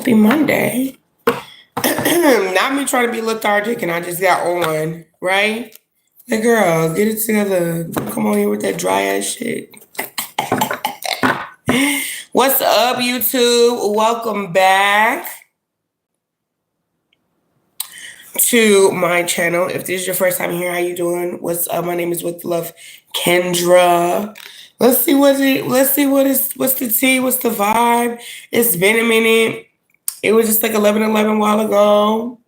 Happy Monday. Not me trying to be lethargic and I just got on, right? Like, girl, get it together. Don't come on here with that dry ass shit. What's up, YouTube? Welcome back to my channel. If this is your first time here, how you doing? What's up? My name is With Love, Kendra. Let's see what's the tea, what's the vibe. It's been a minute. It was just like 11:11 a while ago.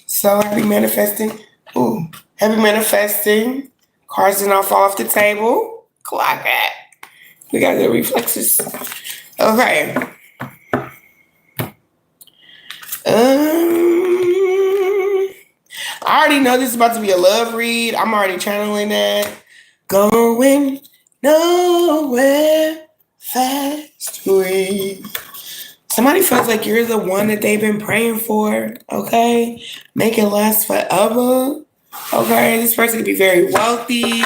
So happy manifesting. Ooh, happy manifesting. Cards did not fall off the table. Clock that. We got good reflexes. Okay. I already know this is about to be a love read. I'm already channeling that. Going nowhere fast read. Somebody feels like you're the one that they've been praying for, okay? Make it last forever, okay? This person could be very wealthy. You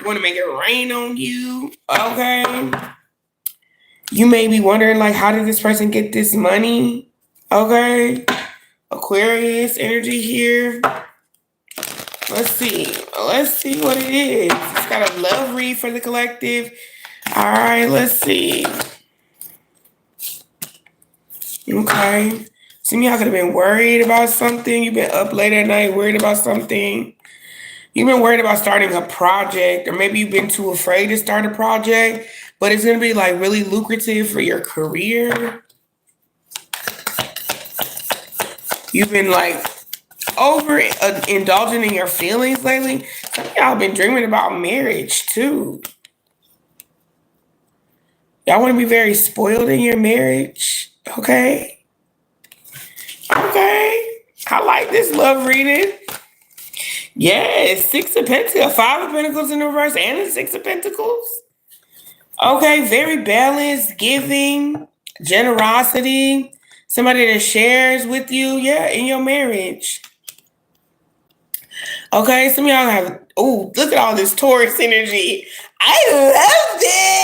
want to make it rain on you, okay? You may be wondering, like, how did this person get this money, okay? Aquarius energy here. Let's see what it is. It's got a love read for the collective. All right, let's see. Okay. Some of y'all could have been worried about something. You've been up late at night worried about something. You've been worried about starting a project, or maybe you've been too afraid to start a project, but it's going to be like really lucrative for your career. You've been like over indulging in your feelings lately. Some of y'all been dreaming about marriage too. Y'all want to be very spoiled in your marriage. Okay. I like this love reading. Yes, 6 of Pentacles, 5 of Pentacles in the reverse, and the 6 of Pentacles. Okay, very balanced, giving, generosity. Somebody that shares with you, in your marriage. Okay, some of y'all have, look at all this Taurus energy. I love this.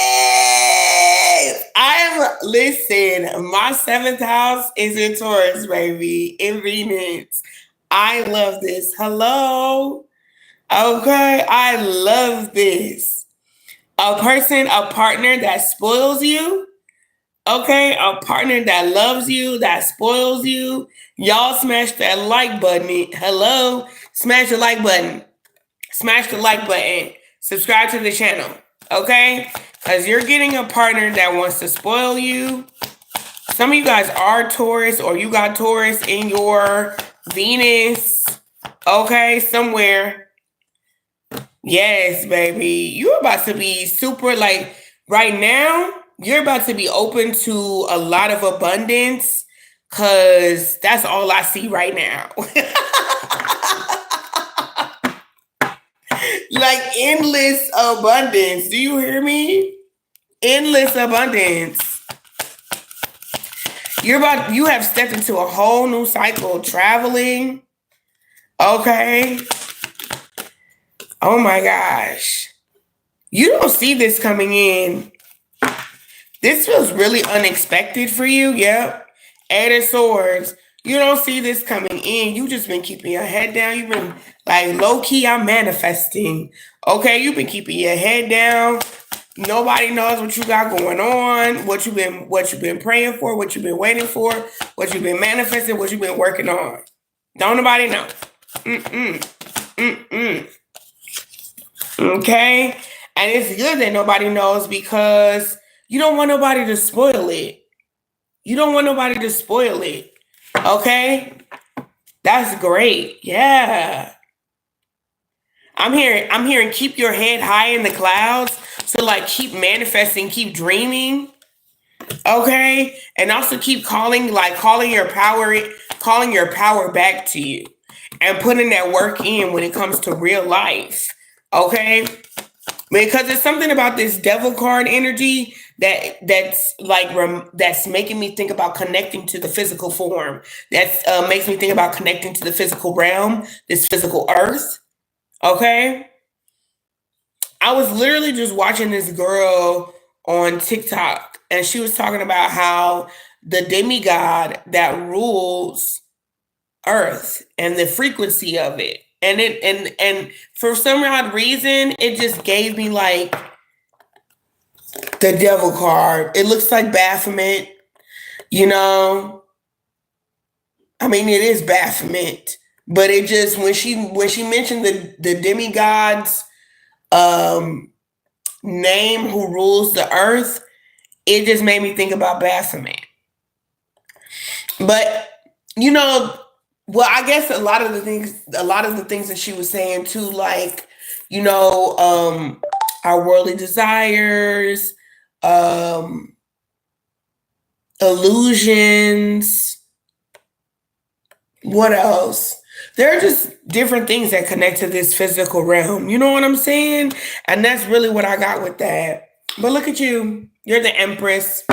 Listen, my 7th house is in Taurus, baby, in Venus. I love this. Hello. Okay, I love this. A partner that spoils you. Okay, a partner that loves you, that spoils you. Y'all smash that like button. Hello. Smash the like button. Smash the like button. Subscribe to the channel. Okay? Because you're getting a partner that wants to spoil you. Some of you guys are Taurus, or you got Taurus in your Venus. Okay? Somewhere. Yes, baby. You're about to be super, like, right now, you're about to be open to a lot of abundance, because that's all I see right now. Like endless abundance. Do you hear me? Endless abundance. You have stepped into a whole new cycle, traveling. Okay. Oh my gosh. You don't see this coming in. This feels really unexpected for you. Yep. 8 of Swords. You don't see this coming in. You just been keeping your head down. You've been like low-key, I'm manifesting. Okay, you've been keeping your head down. Nobody knows what you got going on, what you've been praying for, what you've been waiting for, what you've been manifesting, what you've been working on. Don't nobody know. Okay? And it's good that nobody knows, because you don't want nobody to spoil it. You don't want nobody to spoil it. Okay? That's great. Yeah. I'm hearing keep your head high in the clouds. So like keep manifesting, keep dreaming. Okay? And also keep calling your power back to you, and putting that work in when it comes to real life. Okay? Because there's something about this devil card energy that's making me think about connecting to the physical form. That makes me think about connecting to the physical realm, this physical earth. Okay? I was literally just watching this girl on TikTok, and she was talking about how the demigod that rules Earth and the frequency of it. And for some odd reason, it just gave me like the devil card. It looks like Baphomet, you know. I mean, it is Baphomet, but it just when she mentioned the demigod's name who rules the earth, it just made me think about Baphomet. But you know, well, I guess a lot of the things that she was saying too, like, you know, our worldly desires, illusions. What else? There are just different things that connect to this physical realm. You know what I'm saying? And that's really what I got with that. But look at you. You're the Empress.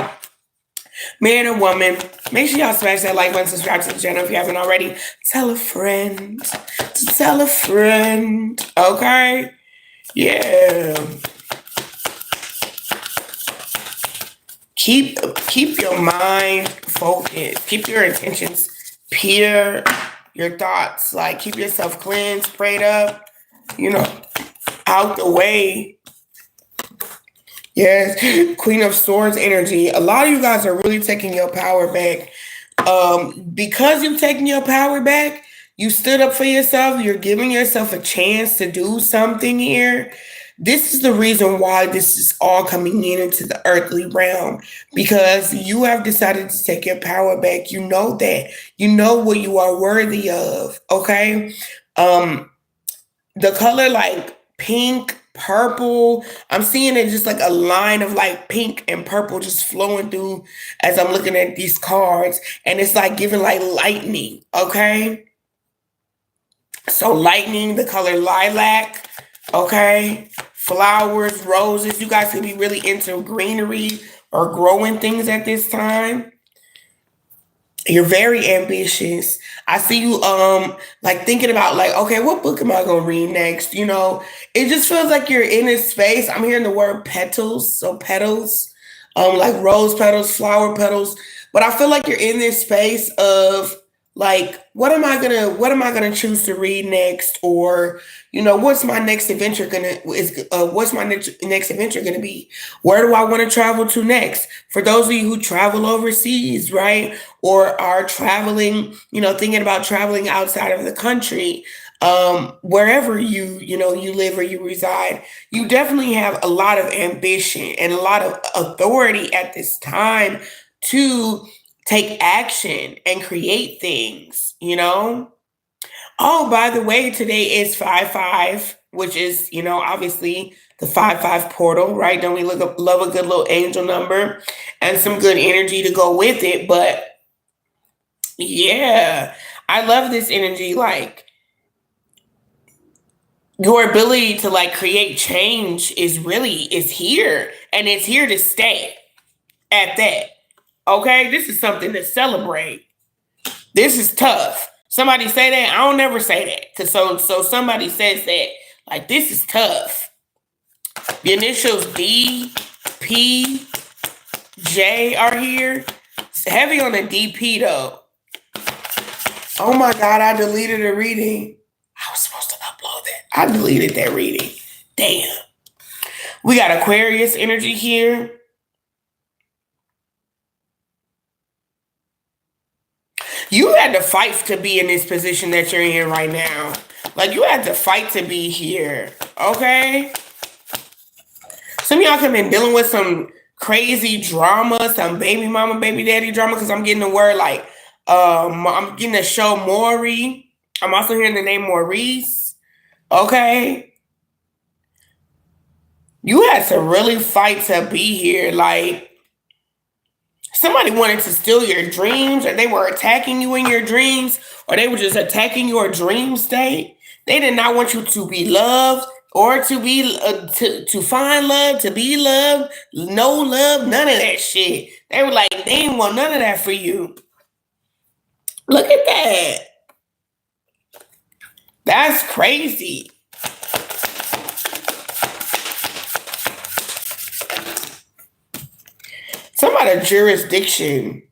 Man or woman. Make sure y'all smash that like button, subscribe to the channel if you haven't already. Tell a friend. Tell a friend. Okay? Yeah. Keep your mind focused. Keep your intentions pure. Your thoughts, like, keep yourself cleansed, prayed up, you know, out the way. Yes, Queen of Swords energy. A lot of you guys are really taking your power back. Because you've taken your power back, you stood up for yourself. You're giving yourself a chance to do something here. This is the reason why this is all coming into the earthly realm, because you have decided to take your power back. You know that. You know what you are worthy of, okay? The color like pink, purple, I'm seeing it just like a line of like pink and purple just flowing through as I'm looking at these cards, and it's like giving like lightning, okay? So lightning, the color lilac, okay? Flowers, roses. You guys could be really into greenery or growing things at this time. You're very ambitious. I see you like thinking about like, okay, what book am I gonna read next? You know, it just feels like you're in a space. I'm hearing the word petals, so petals, like rose petals, flower petals. But I feel like you're in this space of like, what am I gonna choose to read next? Or, you know, what's my next adventure what's my next adventure gonna be? Where do I want to travel to next? For those of you who travel overseas, right? Or are traveling, you know, thinking about traveling outside of the country, wherever you live or you reside, you definitely have a lot of ambition and a lot of authority at this time to take action and create things, you know? Oh, by the way, today is 5/5, which is, you know, obviously the 5/5 portal, right? Don't we love a good little angel number and some good energy to go with it? But yeah, I love this energy. Like, your ability to like create change is here, and it's here to stay at that. Okay, this is something to celebrate. This is tough. Somebody say that. I don't never say that, because so somebody says that, like, this is tough. The initials D, P, J are here. It's heavy on the DP though. Oh my God, I deleted a reading. I was supposed to upload that. I deleted that reading. Damn. We got Aquarius energy here. You had to fight to be in this position that you're in right now. Like, you had to fight to be here, okay? Some of y'all have been dealing with some crazy drama, some baby mama, baby daddy drama, because I'm getting the word like, I'm getting the show Maury. I'm also hearing the name Maurice, okay? You had to really fight to be here, like, somebody wanted to steal your dreams, or they were attacking you in your dreams, or they were just attacking your dream state. They did not want you to be loved or to be to find love, to be loved, no love, none of that shit. They were like, they didn't want none of that for you. Look at that. That's crazy. Somebody jurisdiction.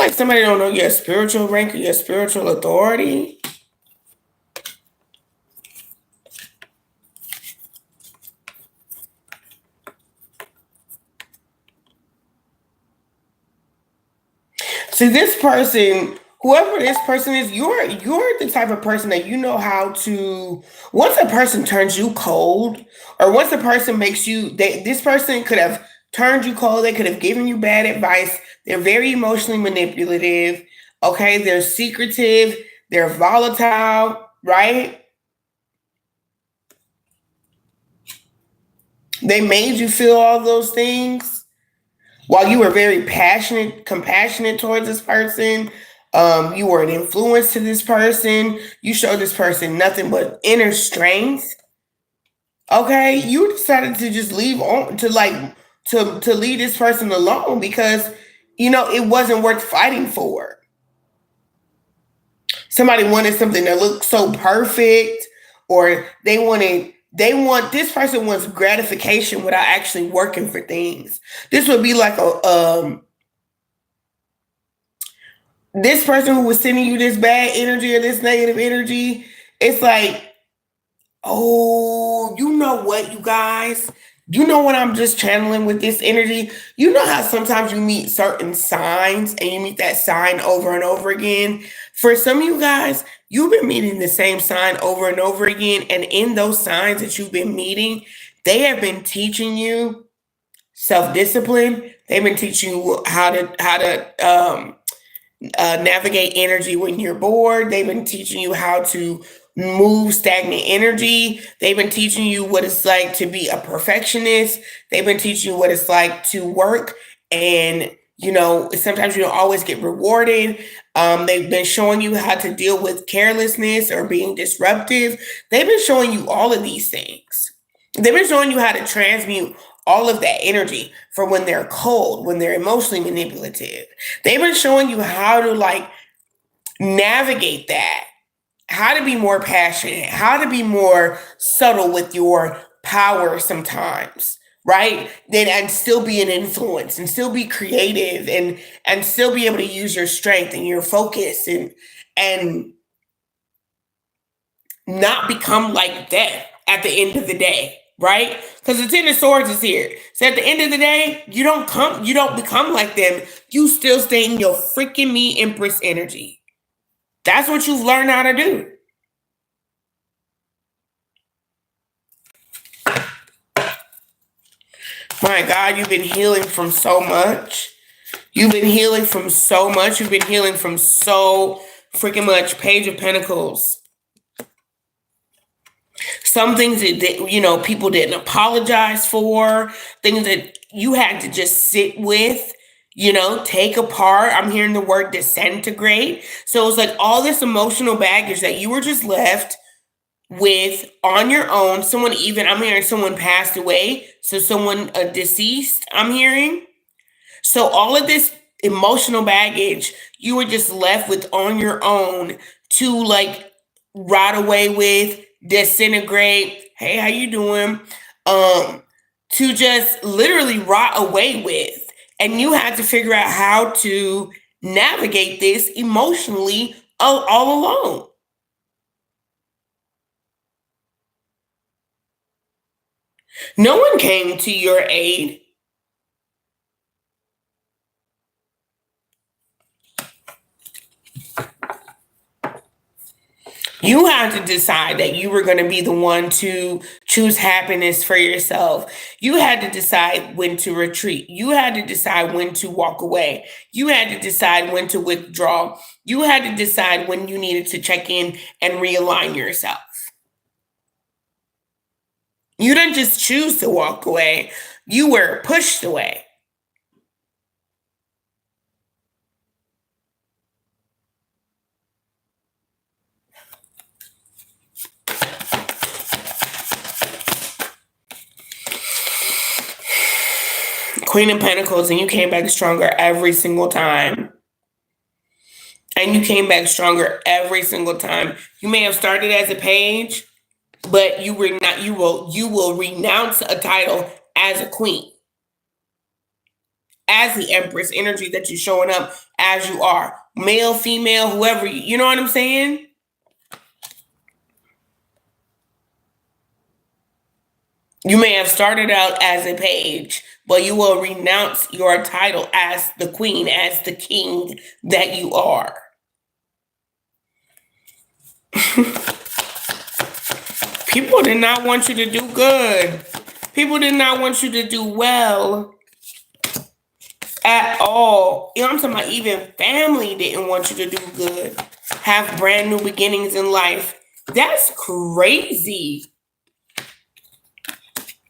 like somebody don't know your spiritual rank or your spiritual authority. See, this person, whoever this person is, you're the type of person that you know how to. Once a person turns you cold, or once a person makes you, this person could have turned you cold. They could have given you bad advice. They're very emotionally manipulative. Okay, they're secretive. They're volatile. Right? They made you feel all those things while you were very passionate, compassionate towards this person. You were an influence to this person. You showed this person nothing but inner strength. Okay, you decided to just leave on to like to leave this person alone because it wasn't worth fighting for. Somebody wanted something that looked so perfect, or this person wants gratification without actually working for things. This would be like this person who was sending you this bad energy or this negative energy. It's like, oh, you know what, you guys? You know what I'm just channeling with this energy? You know how sometimes you meet certain signs and you meet that sign over and over again? For some of you guys, you've been meeting the same sign over and over again. And in those signs that you've been meeting, they have been teaching you self-discipline. They've been teaching you how to navigate energy when you're bored. They've been teaching you how to move stagnant energy. They've been teaching you what it's like to be a perfectionist. They've been teaching you what it's like to work, and sometimes you don't always get rewarded. They've been showing you how to deal with carelessness or being disruptive. They've been showing you all of these things. They've been showing you how to transmute all of that energy for when they're cold, when they're emotionally manipulative. They've been showing you how to navigate that, how to be more passionate, how to be more subtle with your power sometimes, right? And still be an influence and still be creative and still be able to use your strength and your focus and not become like that at the end of the day. Right? Because the Ten of Swords is here. So at the end of the day, you don't become like them. You still stay in your freaking me Empress energy. That's what you've learned how to do. My God, you've been healing from so much. You've been healing from so much. You've been healing from so freaking much. Page of Pentacles. Some things that people didn't apologize for, things that you had to just sit with, take apart. I'm hearing the word disintegrate. So it's like all this emotional baggage that you were just left with on your own. I'm hearing someone passed away. So someone deceased, I'm hearing. So all of this emotional baggage you were just left with on your own to rot away with, disintegrate. Hey, how you doing? To just literally rot away with. And you had to figure out how to navigate this emotionally all alone. No one came to your aid. You had to decide that you were going to be the one to choose happiness for yourself. You had to decide when to retreat. You had to decide when to walk away. You had to decide when to withdraw. You had to decide when you needed to check in and realign yourself. You didn't just choose to walk away. You were pushed away. Queen of Pentacles, and you came back stronger every single time. And you came back stronger every single time. You may have started as a page, but you will renounce a title as a queen. As the Empress energy that you're showing up, as you are. Male, female, whoever, you know what I'm saying? You may have started out as a page, but you will renounce your title as the queen, as the king that you are. People did not want you to do good. People did not want you to do well at all. You know what I'm talking about? Even family didn't want you to do good. Have brand new beginnings in life. That's crazy.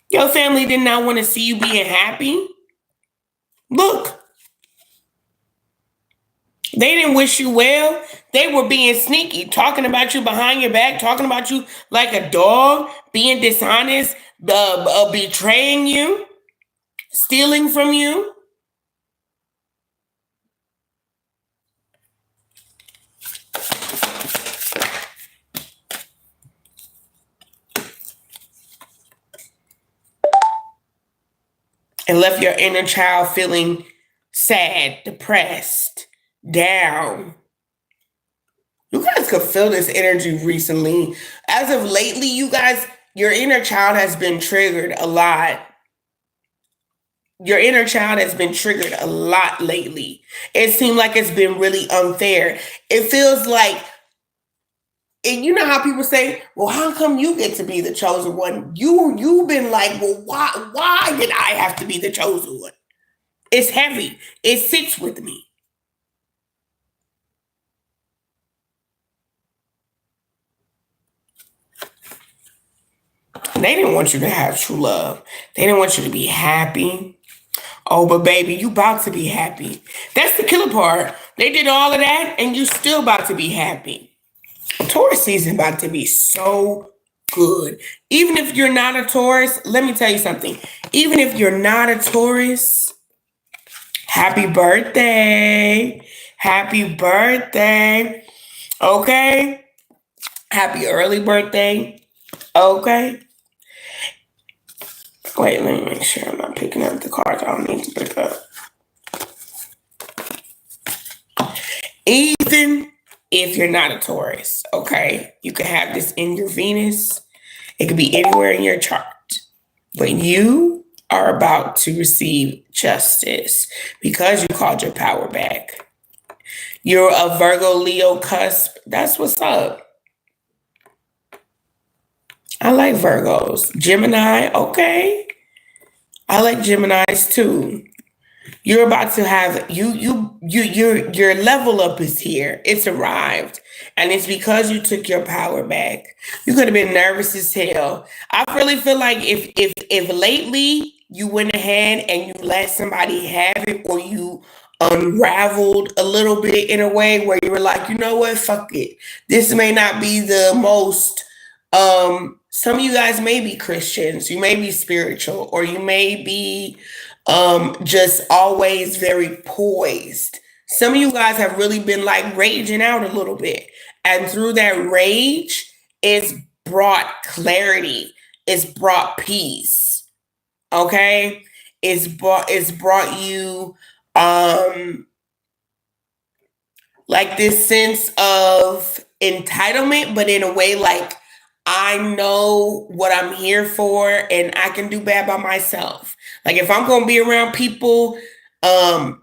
Your family did not want to see you being happy. Look. They didn't wish you well. They were being sneaky, talking about you behind your back, talking about you like a dog, being dishonest, betraying you, stealing from you. And left your inner child feeling sad, depressed, down. You guys could feel this energy recently. As of lately, you guys, your inner child has been triggered a lot. Your inner child has been triggered a lot lately. It seemed like it's been really unfair. It feels like, and you know how people say, well, how come you get to be the chosen one? You've been like, well, why did I have to be the chosen one? It's heavy. It sits with me. They didn't want you to have true love. They didn't want you to be happy. Oh, but baby, you about to be happy. That's the killer part. They did all of that and you still about to be happy. Taurus season about to be so good. Even if you're not a Taurus, let me tell you something. Even if you're not a Taurus, happy birthday. Happy birthday. Okay? Happy early birthday. Okay? Wait, let me make sure I'm not picking up the cards I don't need to pick up. Even if you're not a Taurus, okay? You can have this in your Venus. It could be anywhere in your chart. But you are about to receive justice because you called your power back. You're a Virgo, Leo cusp. That's what's up. I like Virgos. Gemini, okay. I like Geminis too. You're about to have your level up is here. It's arrived. And it's because you took your power back. You could have been nervous as hell. I really feel like if lately you went ahead and you let somebody have it, or you unraveled a little bit in a way where you were like, you know what, fuck it. This may not be the most some of you guys may be Christians, you may be spiritual, or you may be just always very poised. Some of you guys have really been like raging out a little bit. And through that rage, it's brought clarity. It's brought peace. Okay? It's brought you like this sense of entitlement, but in a way like, I know what I'm here for and I can do bad by myself. Like if I'm going to be around people who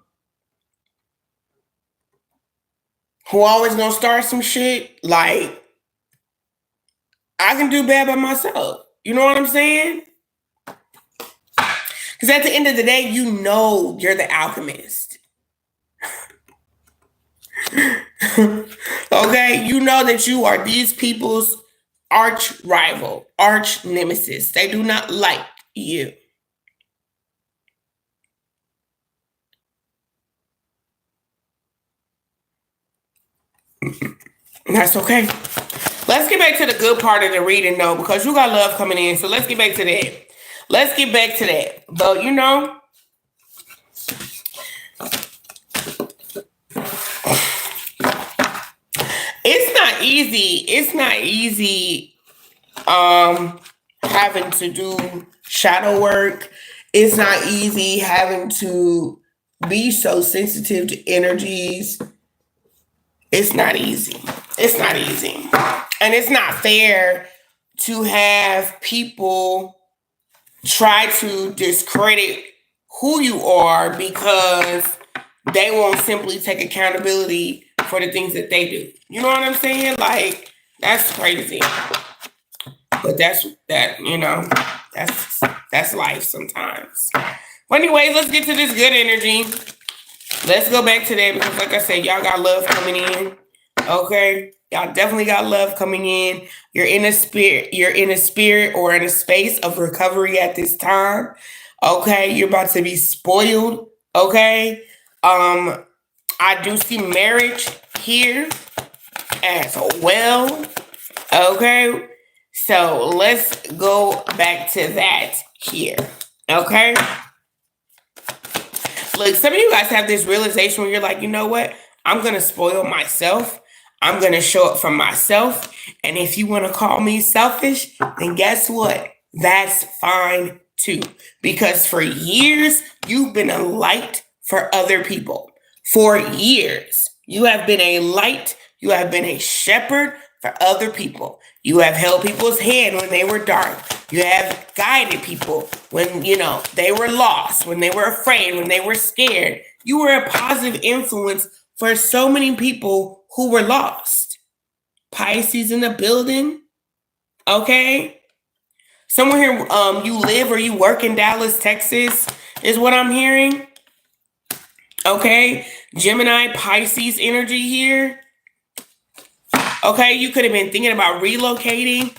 always going to start some shit, like I can do bad by myself. You know what I'm saying? Because at the end of the day, you know you're the alchemist. Okay? You know that you are these people's arch rival, arch nemesis. They do not like you. That's okay. Let's get back to the good part of the reading though, because you got love coming in. So let's get back to that. Let's get back to that. But you know, it's not easy. It's not easy having to do shadow work. It's not easy having to be so sensitive to energies. It's not easy. It's not easy. And it's not fair to have people try to discredit who you are because they won't simply take accountability for the things that they do. You know what I'm saying? Like, that's crazy. But that's life sometimes. But anyways, let's get to this good energy. Let's go back to that because, like I said, y'all got love coming in. Okay, y'all definitely got love coming in. You're in a spirit. You're in a spirit or in a space of recovery at this time. Okay, you're about to be spoiled. Okay, I do see marriage here as well. Okay, so let's go back to that here. Okay. Look, some of you guys have this realization where you're like, you know what? I'm going to spoil myself. I'm going to show up for myself. And if you want to call me selfish, then guess what? That's fine too. Because for years, you've been a light for other people. For years, you have been a light. You have been a shepherd for other people. You have held people's hand when they were dark. You have guided people when, they were lost, when they were afraid, when they were scared. You were a positive influence for so many people who were lost. Pisces in the building. Okay. Somewhere here, you live or you work in Dallas, Texas, is what I'm hearing. Okay. Gemini, Pisces energy here. Okay, you could have been thinking about relocating.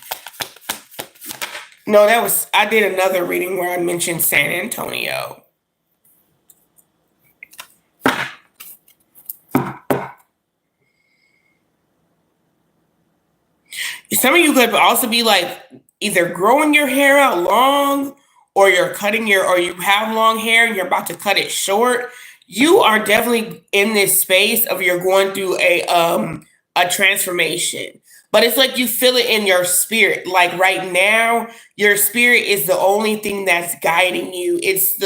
No, I did another reading where I mentioned San Antonio. Some of you could also be like either growing your hair out long or you have long hair and you're about to cut it short. You are definitely in this space of you're going through a transformation. But it's like you feel it in your spirit. Like right now, your spirit is the only thing that's guiding you. It's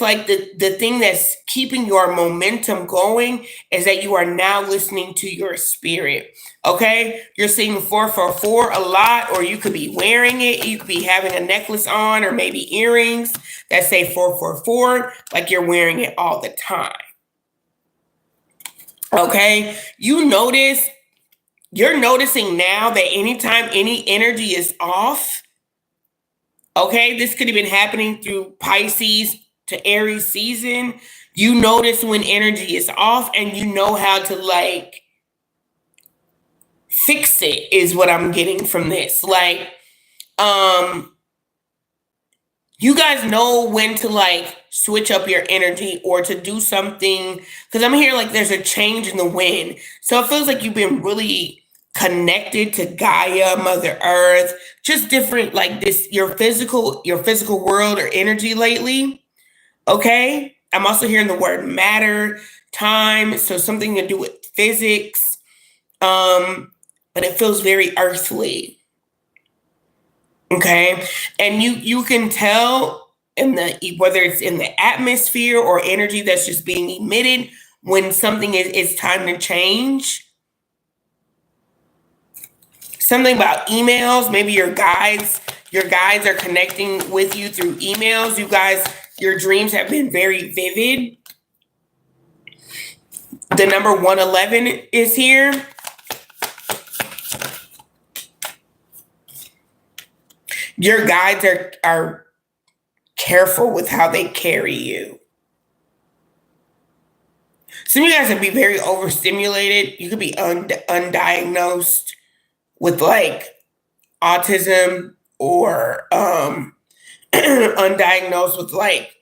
like the thing that's keeping your momentum going is that you are now listening to your spirit. Okay? You're seeing 444 a lot, or you could be wearing it. You could be having a necklace on or maybe earrings that say 444, like you're wearing it all the time. Okay? You're noticing now that anytime any energy is off, okay, this could have been happening through Pisces to Aries season. You notice when energy is off and you know how to like fix it is what I'm getting from this. Like, you guys know when to like switch up your energy or to do something, because I'm here like there's a change in the wind. So it feels like you've been really connected to Gaia, Mother Earth, just different like this, your physical world or energy lately. Okay. I'm also hearing the word matter, time. So something to do with physics. But it feels very earthly. Okay. And you can tell whether it's in the atmosphere or energy that's just being emitted when something is time to change. Something about emails, maybe your guides are connecting with you through emails. You guys, your dreams have been very vivid. The number 111 is here. Your guides are careful with how they carry you. Some of you guys would be very overstimulated. You could be undiagnosed with like autism or undiagnosed with like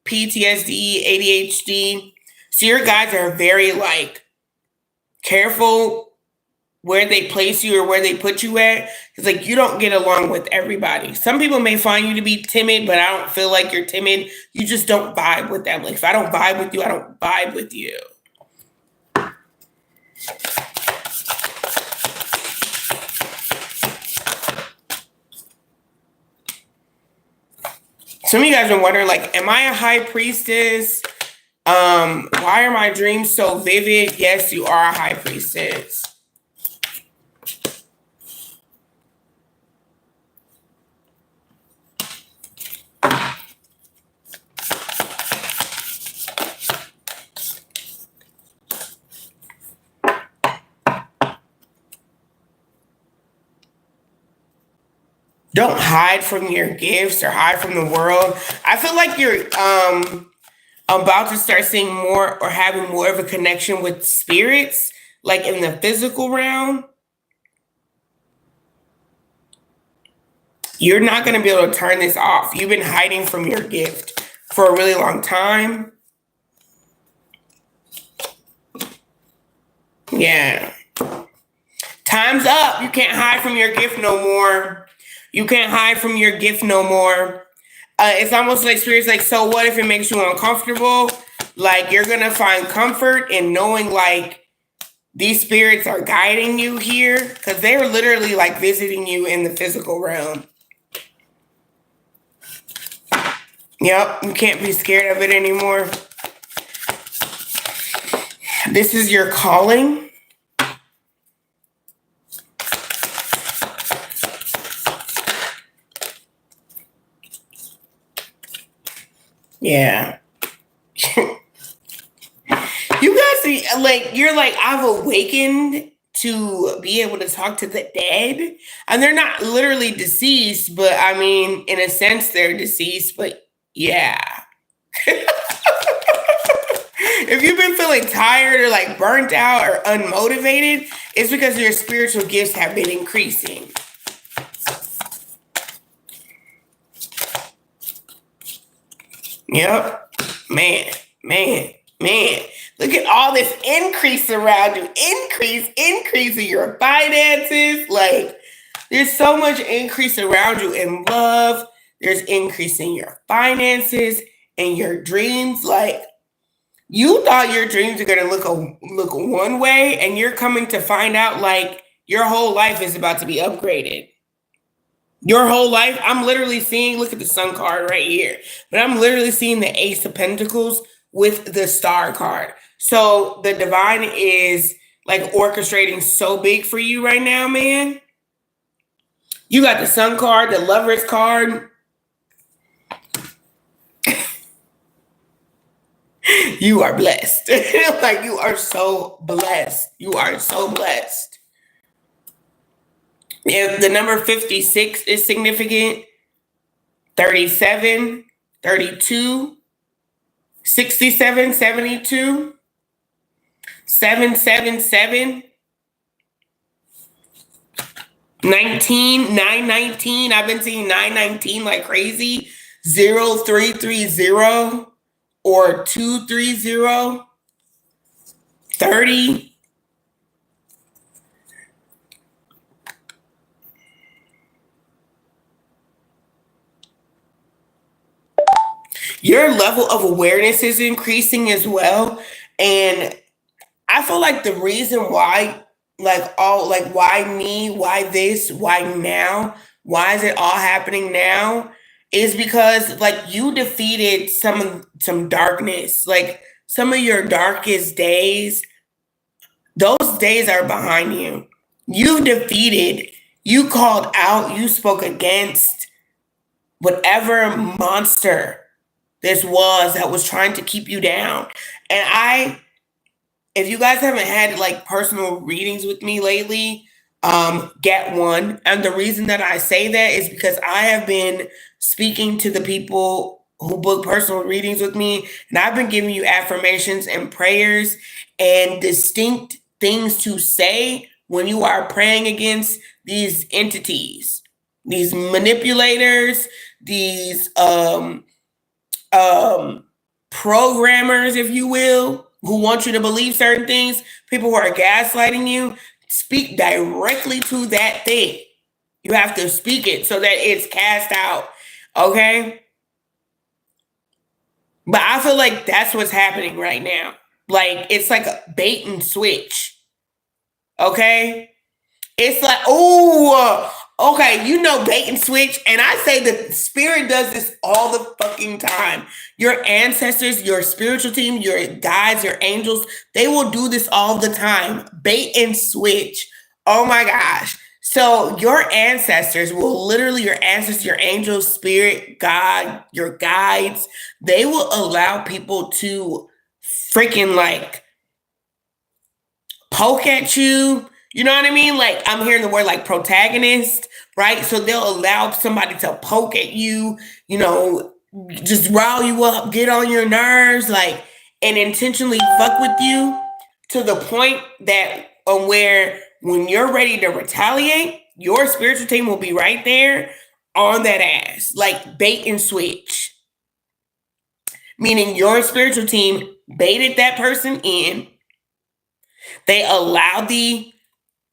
PTSD, ADHD. So your guides are very like careful where they place you or where they put you at. It's like you don't get along with everybody. Some people may find you to be timid, but I don't feel like you're timid. You just don't vibe with them. Like if I don't vibe with you, I don't vibe with you. Some of you guys are wondering, like, am I a high priestess? Why are my dreams so vivid? Yes, you are a high priestess. Don't hide from your gifts or hide from the world. I feel like you're about to start seeing more or having more of a connection with spirits, like in the physical realm. You're not going to be able to turn this off. You've been hiding from your gift for a really long time. Yeah. Time's up. You can't hide from your gift no more. You can't hide from your gift no more. It's almost like spirits like, so what if it makes you uncomfortable? Like, you're going to find comfort in knowing, like, these spirits are guiding you here, because they're literally, like, visiting you in the physical realm. Yep, you can't be scared of it anymore. This is your calling. Yeah. You guys see, like, you're like, I've awakened to be able to talk to the dead. And they're not literally deceased, but I mean, in a sense, they're deceased, but yeah. If you've been feeling tired or like burnt out or unmotivated, it's because your spiritual gifts have been increasing. Yep. Man. Look at all this increase around you. Increase in your finances. Like, there's so much increase around you in love. There's increase in your finances and your dreams. Like, you thought your dreams are going to look one way, and you're coming to find out, like, your whole life is about to be upgraded. Your whole life, I'm literally seeing, look at the sun card right here, but I'm literally seeing the Ace of Pentacles with the Star card. So the divine is like orchestrating so big for you right now, man. You got the Sun card, the Lovers card. You are blessed. Like, you are so blessed. You are so blessed. If the number 56 is significant, 37, 32, 67, 72, 777, 19, 919. I've been seeing 919 like crazy. 0330 or 230, 30. Your level of awareness is increasing as well. And I feel like the reason why, like, why me, why this, why now, why is it all happening now, is because, like, you defeated some darkness. Like, some of your darkest days, those days are behind you. You defeated, you called out, you spoke against whatever monster this was that was trying to keep you down. And if you guys haven't had like personal readings with me lately, get one. And the reason that I say that is because I have been speaking to the people who book personal readings with me, and I've been giving you affirmations and prayers and distinct things to say when you are praying against these entities, these manipulators, these programmers, if you will, who want you to believe certain things, people who are gaslighting you. Speak directly to that thing. You have to speak it so that it's cast out. Okay? But I feel like that's what's happening right now. Like, it's like a bait and switch. Okay? It's like, Okay, you know bait and switch, and I say the spirit does this all the fucking time. Your ancestors, your spiritual team, your guides, your angels, they will do this all the time. Bait and switch. Oh my gosh. So your ancestors will literally, your ancestors, your angels, spirit, God, your guides, they will allow people to freaking like poke at you. You know what I mean? Like I'm hearing the word like protagonist, right? So they'll allow somebody to poke at you, you know, just rile you up, get on your nerves, like, and intentionally fuck with you to the point that where when you're ready to retaliate, your spiritual team will be right there on that ass, like bait and switch. Meaning your spiritual team baited that person in. They allowed the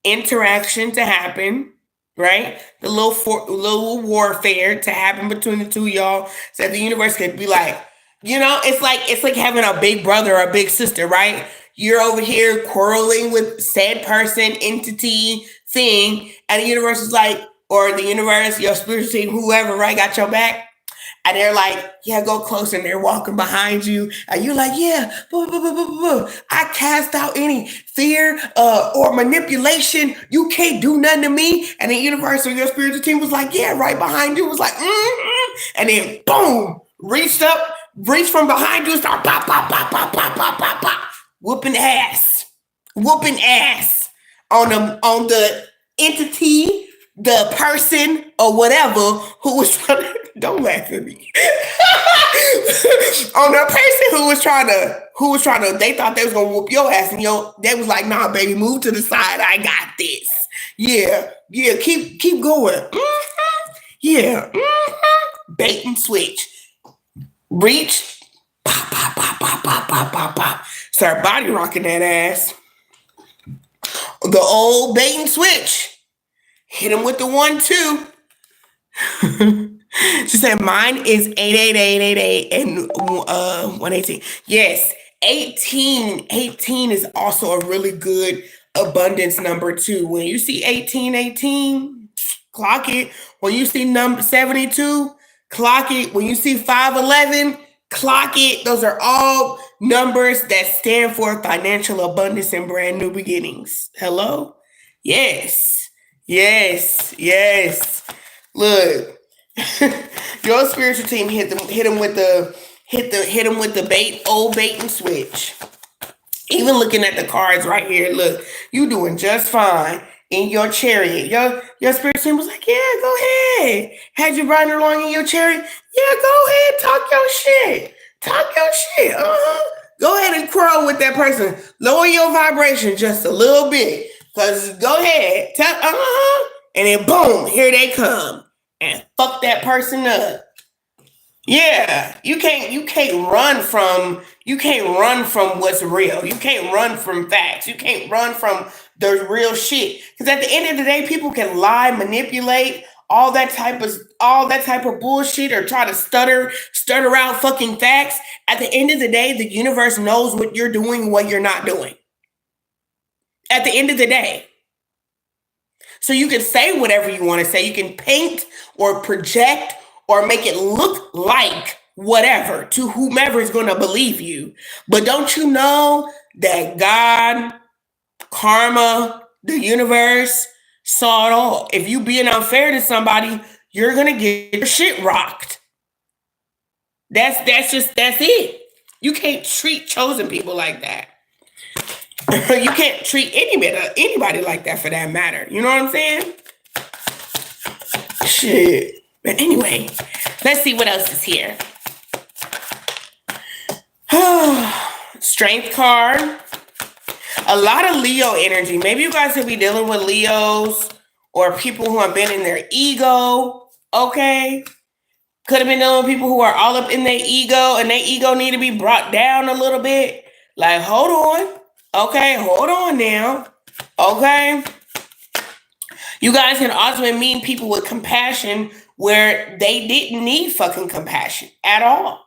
interaction to happen, right? The little warfare to happen between the two of y'all, so that the universe could be like, you know, it's like having a big brother or a big sister, right? You're over here quarreling with said person, entity, thing, and the universe is like, or the universe, your spiritual team, whoever, right, got your back. And they're like, yeah, go closer. And they're walking behind you. And you're like, yeah, I cast out any fear or manipulation. You can't do nothing to me. And the universe or your spiritual team was like, yeah, right behind you. Was like, And then boom, reached from behind you, start pop, pop, pop, pop, pop, pop, pop, pop. Whooping ass on the entity, the person, or whatever who was trying to, don't laugh at me. On the person who was trying to, they thought they was gonna whoop your ass, and they was like, nah, baby, move to the side. I got this. Yeah, keep going. Yeah. Bait and switch. Reach. Pop, pop, pop, pop, pop, pop, pop, pop. Start body rocking that ass. The old bait and switch. Hit him with the 1-2. She said mine is 88888 and 118. Yes, 18 is also a really good abundance number too. When you see 1818, clock it. When you see number 72, clock it. When you see 511, clock it. Those are all numbers that stand for financial abundance and brand new beginnings. Hello? Yes. Look, your spiritual team hit him with the old bait and switch. Even looking at the cards right here, look, you doing just fine in your chariot. Your spiritual team was like, yeah, go ahead. Had you riding along in your chariot? Yeah, go ahead, talk your shit. Go ahead and quarrel with that person. Lower your vibration just a little bit. Cause go ahead, and then boom, here they come and fuck that person up. Yeah, you can't run from what's real. You can't run from facts. You can't run from the real shit. Because at the end of the day, people can lie, manipulate, all that type of bullshit, or try to stutter out fucking facts. At the end of the day, the universe knows what you're doing, what you're not doing. At the end of the day. So you can say whatever you want to say. You can paint or project or make it look like whatever to whomever is going to believe you. But don't you know that God, karma, the universe saw it all? If you being unfair to somebody, you're going to get your shit rocked. That's it. You can't treat chosen people like that. You can't treat anybody like that for that matter. You know what I'm saying? Shit. But anyway, let's see what else is here. Strength card. A lot of Leo energy. Maybe you guys could be dealing with Leos or people who have been in their ego. Okay. Could have been dealing with people who are all up in their ego, and their ego need to be brought down a little bit. Like, hold on. Okay, hold on now. Okay. You guys can also meet people with compassion where they didn't need fucking compassion at all.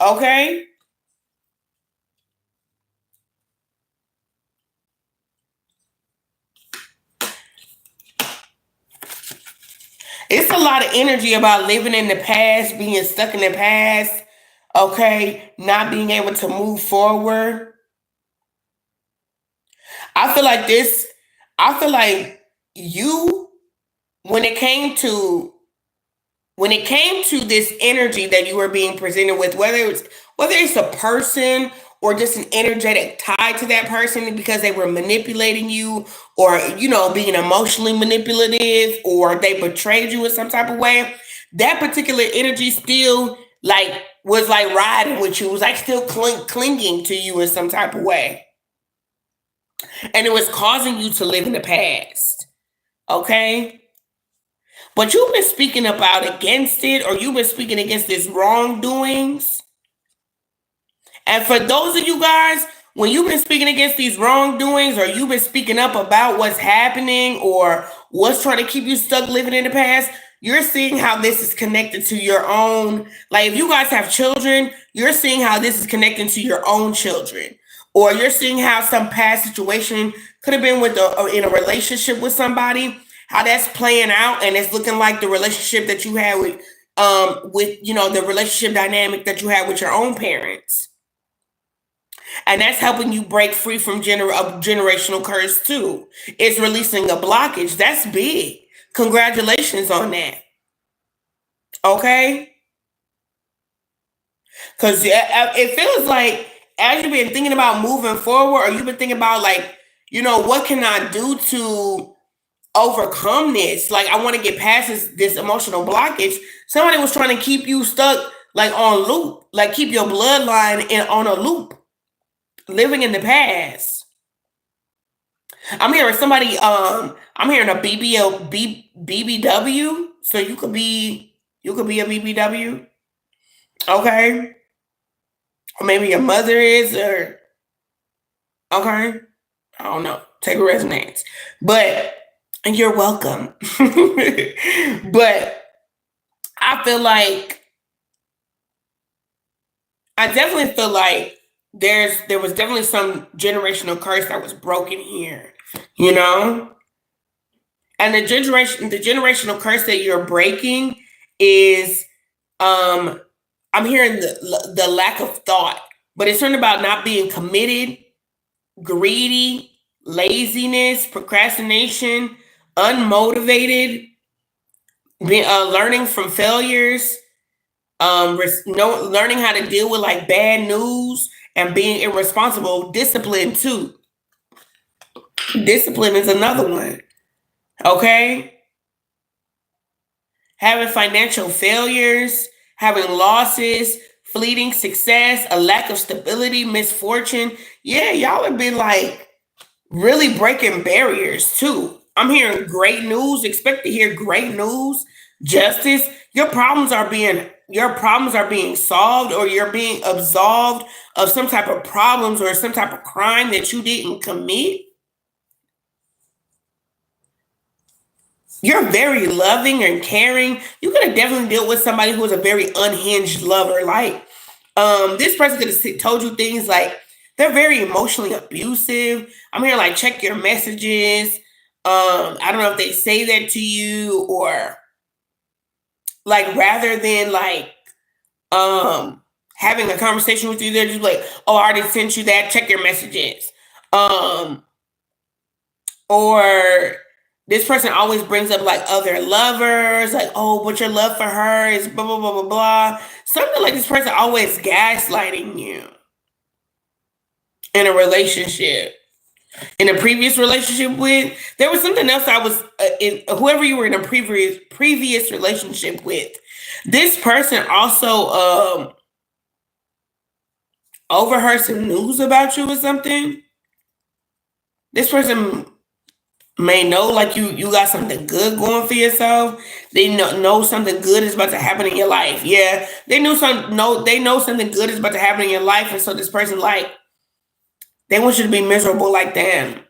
Okay? It's a lot of energy about living in the past, being stuck in the past, okay, not being able to move forward. I feel like this, I feel like you, when it came to this energy that you were being presented with, whether it's a person or just an energetic tie to that person because they were manipulating you, or being emotionally manipulative, or they betrayed you in some type of way, that particular energy still like was like riding with you, was like still clinging to you in some type of way, and it was causing you to live in the past. Okay. But you've been speaking about against it, or you've been speaking against this wrongdoings. And for those of you guys, when you've been speaking against these wrongdoings, or you've been speaking up about what's happening or what's trying to keep you stuck living in the past, you're seeing how this is connected to your own. Like if you guys have children, you're seeing how this is connecting to your own children. Or you're seeing how some past situation could have been in a relationship with somebody, how that's playing out, and it's looking like the relationship that you had with the relationship dynamic that you had with your own parents. And that's helping you break free from a generational curse too. It's releasing a blockage. That's big. Congratulations on that. Okay? Because it feels like as you've been thinking about moving forward, or you've been thinking about like, what can I do to overcome this? Like I want to get past this emotional blockage. Somebody was trying to keep you stuck like on loop, like keep your bloodline on a loop, living in the past. I'm hearing somebody, I'm hearing a BBW. So you could be a BBW. Okay. Or maybe your mother is, or okay. I don't know. Take a resonance. But and you're welcome. But I definitely feel like there was definitely some generational curse that was broken here, And the generational curse that you're breaking is I'm hearing the lack of thought, but it's something about not being committed, greedy, laziness, procrastination, unmotivated, learning from failures, learning how to deal with like bad news, and being irresponsible. Discipline too. Discipline is another one. Okay. Having financial failures, having losses, fleeting success, a lack of stability, misfortune. Yeah, y'all have been like really breaking barriers too. I'm hearing great news. Expect to hear great news. Justice. Your problems are being solved, or you're being absolved of some type of problems or some type of crime that you didn't commit. You're very loving and caring. You could have definitely dealt with somebody who was a very unhinged lover. Like, this person could have told you things like they're very emotionally abusive. I'm here like check your messages. I don't know if they say that to you, or like rather than like having a conversation with you, they're just like, oh, I already sent you that. Check your messages. Or this person always brings up like other lovers, like, oh, but your love for her is blah, blah, blah, blah, blah. Something like this person always gaslighting you in a relationship. In a previous relationship with, there was something else I was, in whoever you were in a previous relationship with. This person also overheard some news about you or something. This person may know like you got something good going for yourself. They know something good is about to happen in your life. Yeah, they know something good is about to happen in your life, and so this person like they want you to be miserable like them.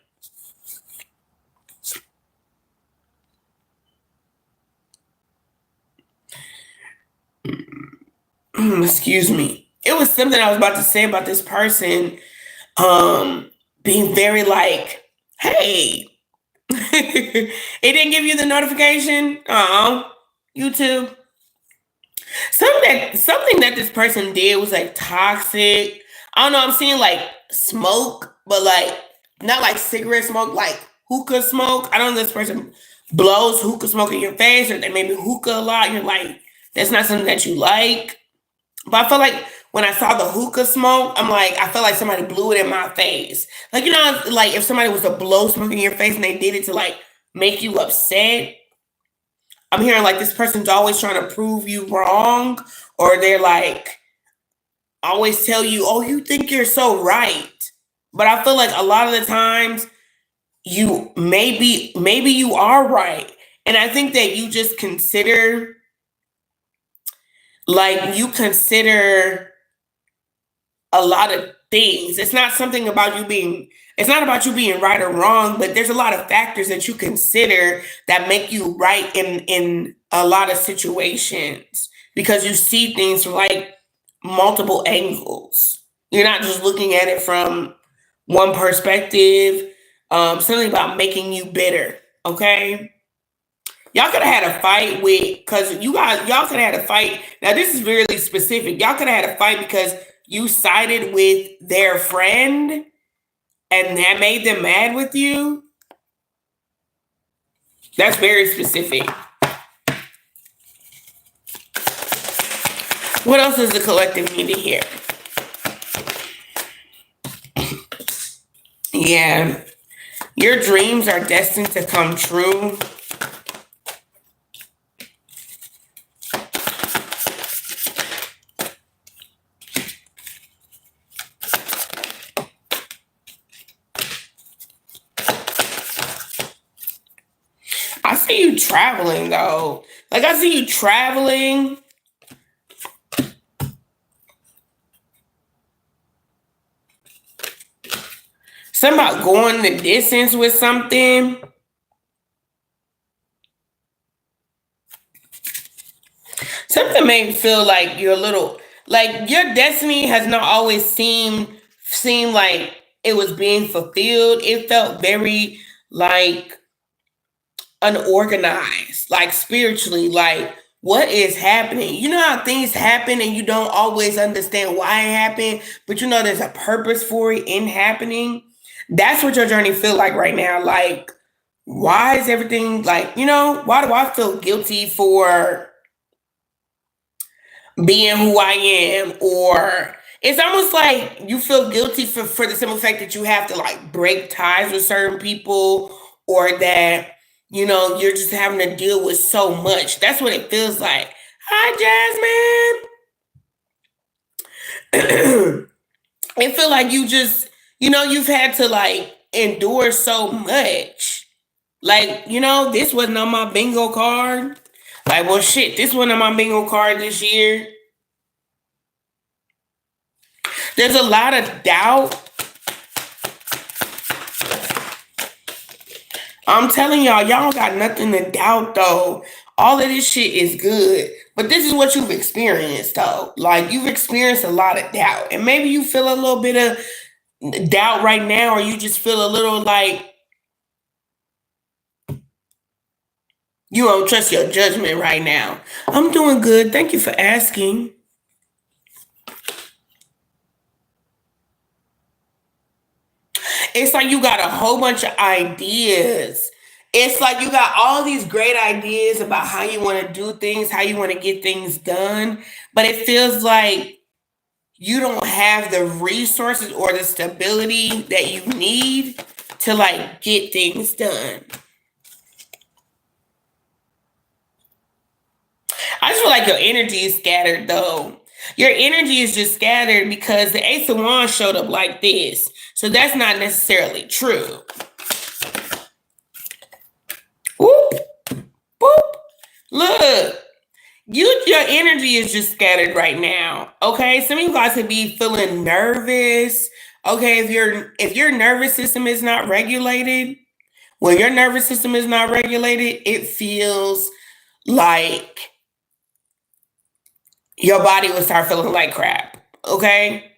Excuse me. It was something I was about to say about this person being very like, hey, it didn't give you the notification. Oh, YouTube. Something that this person did was like toxic. I don't know. I'm seeing like smoke, but like not like cigarette smoke, like hookah smoke. I don't know if this person blows hookah smoke in your face or they maybe hookah a lot. You're like, that's not something that you like. But I feel like when I saw the hookah smoke, I'm like, I felt like somebody blew it in my face. Like, you know, like if somebody was to blow smoke in your face and they did it to like make you upset, I'm hearing like this person's always trying to prove you wrong, or they're like always tell you, oh, you think you're so right. But I feel like a lot of the times you maybe you are right. And I think that you just consider you consider a lot of things. It's not about you being right or wrong, but there's a lot of factors that you consider that make you right in a lot of situations because you see things from like multiple angles. You're not just looking at it from one perspective. Something about making you bitter. Okay. Y'all could have had a fight because y'all could have had a fight. Now, this is really specific. Y'all could have had a fight because you sided with their friend and that made them mad with you. That's very specific. What else does the collective need to hear? Yeah. Your dreams are destined to come true. I see you traveling though. Like I see you traveling. Something about going the distance with something. Something made me feel like you're a little like your destiny has not always seemed like it was being fulfilled. It felt very like unorganized, like spiritually, like what is happening? You know how things happen and you don't always understand why it happened, but you know there's a purpose for it in happening. That's what your journey feel like right now. Like, why is everything like, why do I feel guilty for being who I am? Or it's almost like you feel guilty for the simple fact that you have to like break ties with certain people or that, you're just having to deal with so much. That's what it feels like. Hi, Jasmine. It feel like you just, you've had to like endure so much. Like, this wasn't on my bingo card. Like, well, shit, this wasn't on my bingo card this year. There's a lot of doubt. I'm telling y'all don't got nothing to doubt though. All of this shit is good. But this is what you've experienced though. Like you've experienced a lot of doubt. And maybe you feel a little bit of doubt right now, or you just feel a little like you don't trust your judgment right now. I'm doing good. Thank you for asking. It's like you got a whole bunch of ideas. It's like you got all these great ideas about how you want to do things, how you want to get things done, but it feels like you don't have the resources or the stability that you need to like get things done. I just feel like your energy is scattered though. Your energy is just scattered because the Ace of Wands showed up like this. So that's not necessarily true. Whoop, whoop. Look, your energy is just scattered right now. Okay, some of you guys could be feeling nervous. Okay, if your nervous system is not regulated, when your nervous system is not regulated, it feels like your body will start feeling like crap. Okay.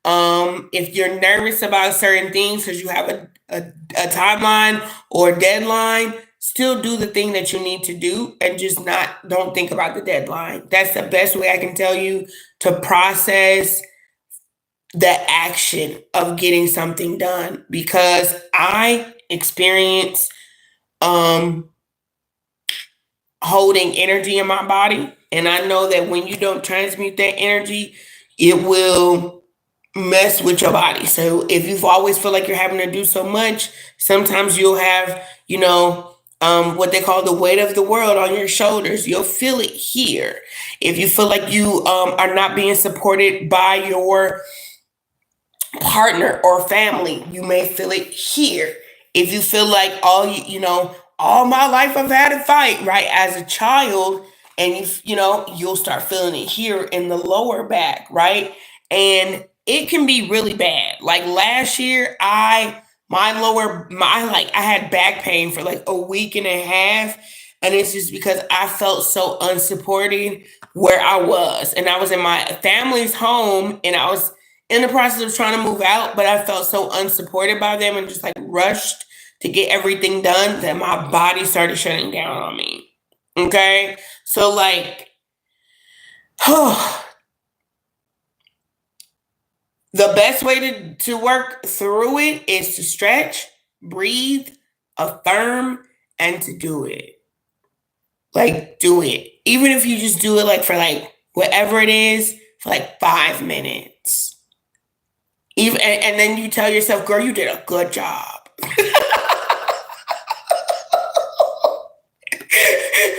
If you're nervous about certain things because you have a timeline or deadline, still do the thing that you need to do and just don't think about the deadline. That's the best way I can tell you to process the action of getting something done, because I experience holding energy in my body, and I know that when you don't transmute that energy, it will mess with your body. So if you've always feel like you're having to do so much, sometimes you'll have, what they call the weight of the world on your shoulders. You'll feel it here. If you feel like you are not being supported by your partner or family, you may feel it here. If you feel like all my life I've had to fight, right, as a child, and you'll start feeling it here in the lower back, right? And it can be really bad. Like last year, I had back pain for like a week and a half. And it's just because I felt so unsupported where I was. And I was in my family's home, and I was in the process of trying to move out, but I felt so unsupported by them and just like rushed to get everything done that my body started shutting down on me. Okay? So like, the best way to work through it is to stretch, breathe, affirm, and to do it. Like, do it. Even if you just do it like for like whatever it is, for like 5 minutes. And then you tell yourself, girl, you did a good job.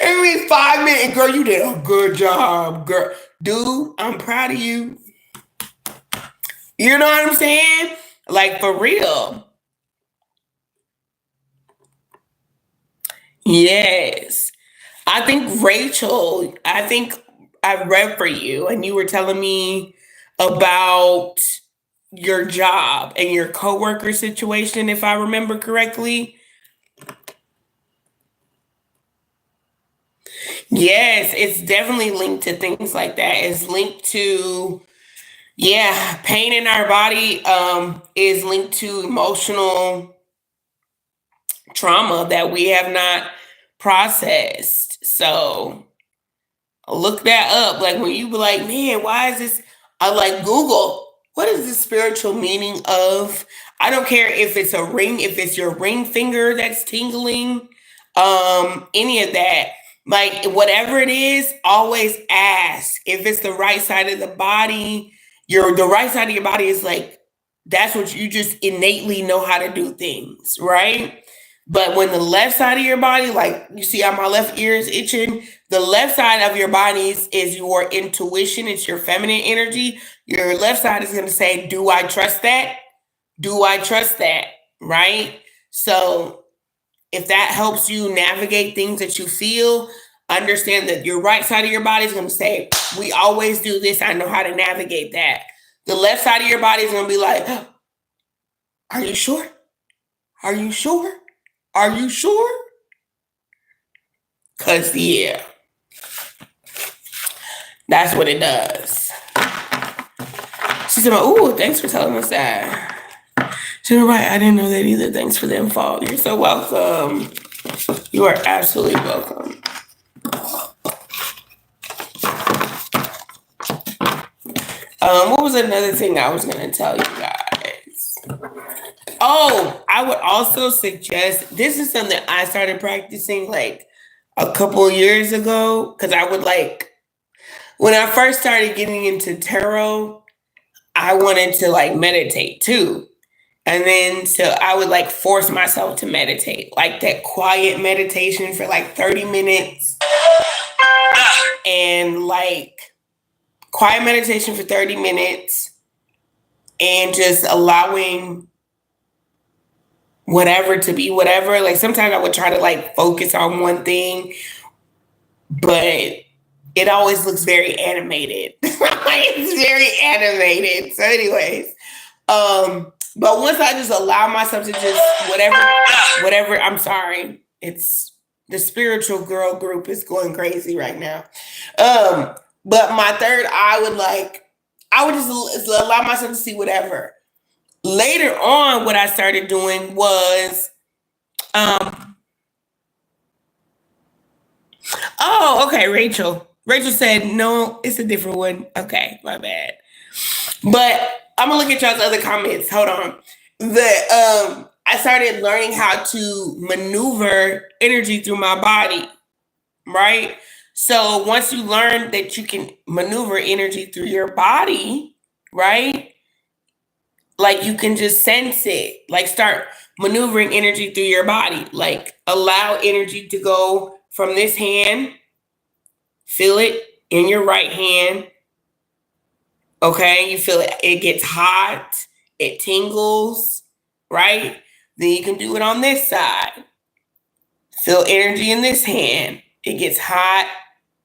Every 5 minutes, girl, you did a good job, girl. Dude, I'm proud of you. You know what I'm saying? Like, for real. Yes. I think, Rachel, I read for you, and you were telling me about your job and your coworker situation, if I remember correctly. Yes, it's definitely linked to things like that. It's linked to, pain in our body is linked to emotional trauma that we have not processed. So look that up. Like when you be like, man, why is this? I like Google, what is the spiritual meaning of? I don't care if it's a ring, if it's your ring finger that's tingling, any of that. Like whatever it is, always ask. If it's the right side of the body, the right side of your body is like, that's what you just innately know how to do things, right? But when the left side of your body, like you see how my left ear is itching, the left side of your body is your intuition. It's your feminine energy. Your left side is going to say, do I trust that? Do I trust that? Right? So if that helps you navigate things that you feel, understand that your right side of your body is going to say, we always do this. I know how to navigate that. The left side of your body is going to be like, are you sure? Are you sure? Are you sure? Because, that's what it does. She said, ooh, thanks for telling us that. She said, right, I didn't know that either. Thanks for the info. You're so welcome. You are absolutely welcome. What was another thing I was going to tell you guys? Oh, I would also suggest, this is something I started practicing like a couple of years ago, because I would like, when I first started getting into tarot, I wanted to like meditate too. And then so I would like force myself to meditate, like that quiet meditation for like 30 minutes. And like quiet meditation for 30 minutes and just allowing whatever to be whatever. Like sometimes I would try to like focus on one thing, but it always looks very animated. It's very animated. So anyways, but once I just allow myself to just whatever, I'm sorry. It's the spiritual girl group is going crazy right now. But my third eye I would just allow myself to see whatever. Later on, what I started doing was Oh, okay, Rachel. Rachel said, no, it's a different one. Okay, my bad. But I'm gonna look at y'all's other comments. Hold on. I started learning how to maneuver energy through my body, right? So once you learn that you can maneuver energy through your body, right? Like you can just sense it. Like start maneuvering energy through your body. Like allow energy to go from this hand, feel it in your right hand. Okay, you feel it, it gets hot, it tingles, right? Then you can do it on this side. Feel energy in this hand. It gets hot,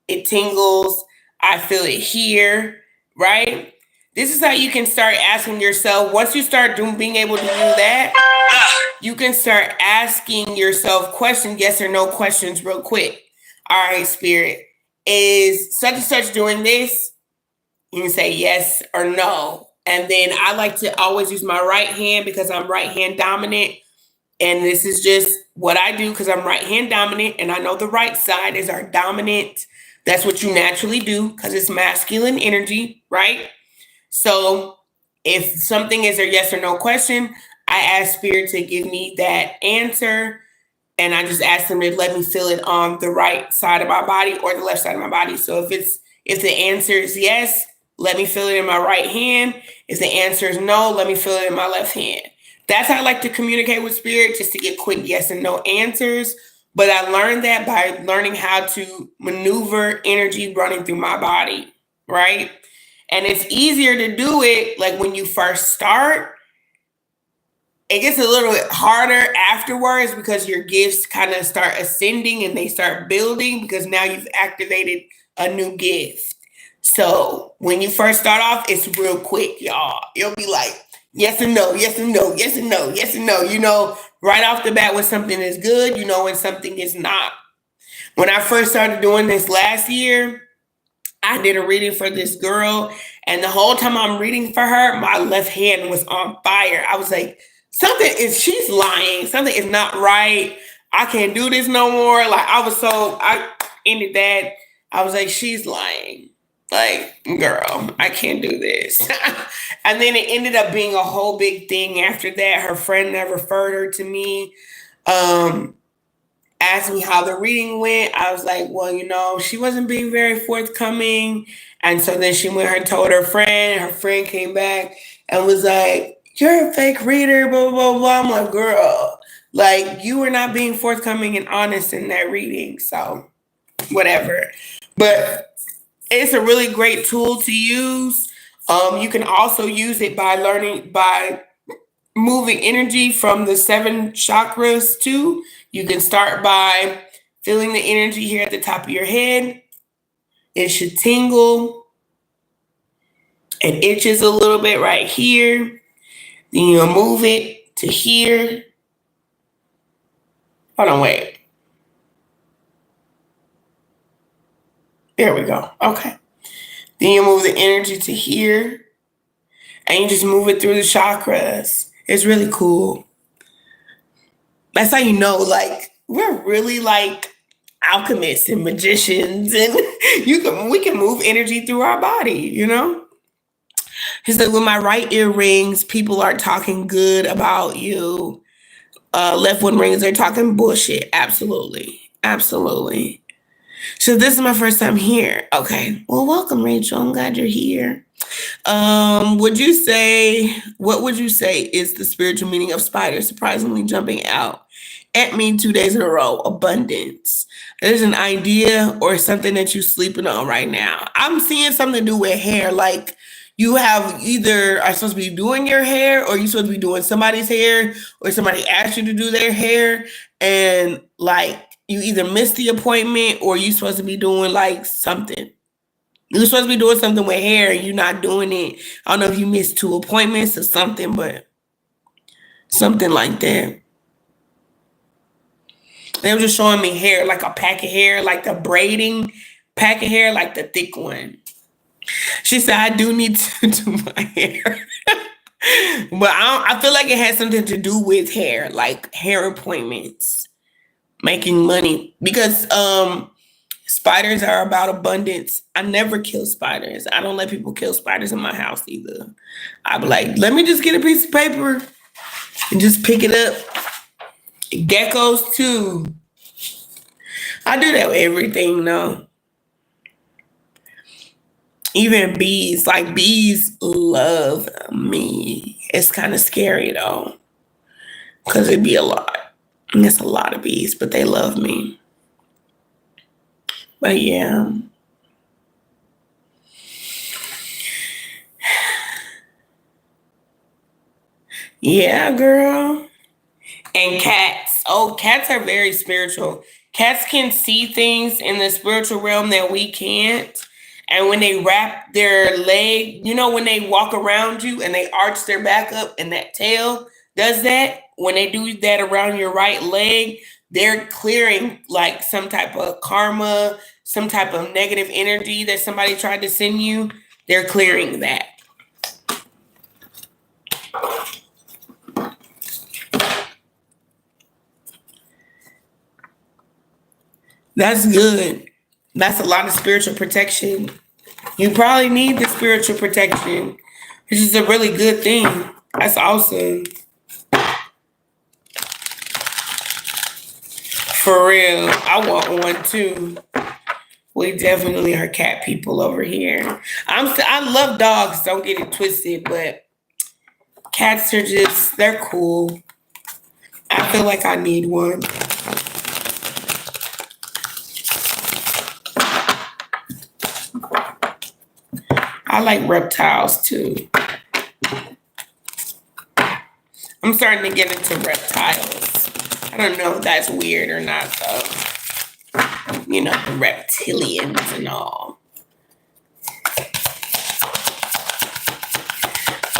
it tingles. I feel it here, right? This is how you can start asking yourself. Once you start being able to do that, you can start asking yourself questions, yes or no questions, real quick. All right, spirit, is such and such doing this? You can say yes or no. And then I like to always use my right hand because I'm right hand dominant. And this is just what I do because I'm right hand dominant. And I know the right side is our dominant. That's what you naturally do because it's masculine energy, right? So if something is a yes or no question, I ask spirit to give me that answer. And I just ask them to let me feel it on the right side of my body or the left side of my body. So if the answer is yes, let me feel it in my right hand. If the answer is no, let me feel it in my left hand. That's how I like to communicate with spirit, just to get quick yes and no answers. But I learned that by learning how to maneuver energy running through my body, right? And it's easier to do it like when you first start. It gets a little bit harder afterwards because your gifts kind of start ascending and they start building because now you've activated a new gift. So when you first start off, it's real quick, y'all. You'll be like, yes and no, yes and no, yes and no, yes and no. You know, right off the bat when something is good, you know when something is not. When I first started doing this last year, I did a reading for this girl, and the whole time I'm reading for her, my left hand was on fire. I was like, she's lying. Something is not right. I can't do this no more. Like I ended that. I was like, she's lying. Like, girl, I can't do this. And then it ended up being a whole big thing after that. Her friend that referred her to me asked me how the reading went. I was like, well, you know, she wasn't being very forthcoming. And so then she went and told her friend. Her friend came back and was like, you're a fake reader, blah, blah, blah. I'm like, girl, like you were not being forthcoming and honest in that reading. So whatever. But it's a really great tool to use. You can also use it by moving energy from the 7 chakras too. You can start by feeling the energy here at the top of your head. It should tingle. It itches a little bit right here. Then you'll move it to here. Hold on, wait. There we go. Okay. Then you move the energy to here. And you just move it through the chakras. It's really cool. That's how you know, like, we're really like alchemists and magicians, and we can move energy through our body, you know? He said, with my right ear rings, people are talking good about you. Left one rings, they're talking bullshit. Absolutely. Absolutely. So this is my first time here. Okay. Well, welcome, Rachel. I'm glad you're here. What would you say is the spiritual meaning of spider surprisingly jumping out at me 2 days in a row? Abundance. There's an idea or something that you're sleeping on right now. I'm seeing something to do with hair. Like you have either are supposed to be doing your hair or you're supposed to be doing somebody's hair or somebody asked you to do their hair. And like you either missed the appointment or you're supposed to be doing like something. You're supposed to be doing something with hair and you're not doing it. I don't know if you missed 2 appointments or something, but something like that. They were just showing me hair, like a pack of hair, like the braiding pack of hair, like the thick one. She said, I do need to do my hair. But I feel like it has something to do with hair, like hair appointments, making money. Because Spiders are about abundance. I never kill spiders. I don't let people kill spiders in my house either. I be like, let me just get a piece of paper and just pick it up. Geckos too. I do that with everything though. Even bees. Like bees love me. It's kind of scary though. Because it'd be a lot. And it's a lot of bees, but they love me. But yeah. Yeah, girl. And cats. Oh, cats are very spiritual. Cats can see things in the spiritual realm that we can't. And when they wrap their leg, you know, when they walk around you and they arch their back up and that tail does that, when they do that around your right leg, they're clearing like some type of karma, some type of negative energy that somebody tried to send you. They're clearing that. That's good. That's a lot of spiritual protection. You probably need the spiritual protection, which is a really good thing. That's awesome. For real. I want one too. We definitely are cat people over here. I love dogs, don't get it twisted, but cats are just, they're cool. I feel like I need one. I like reptiles too. I'm starting to get into reptiles. I don't know if that's weird or not though. You know, the reptilians and all.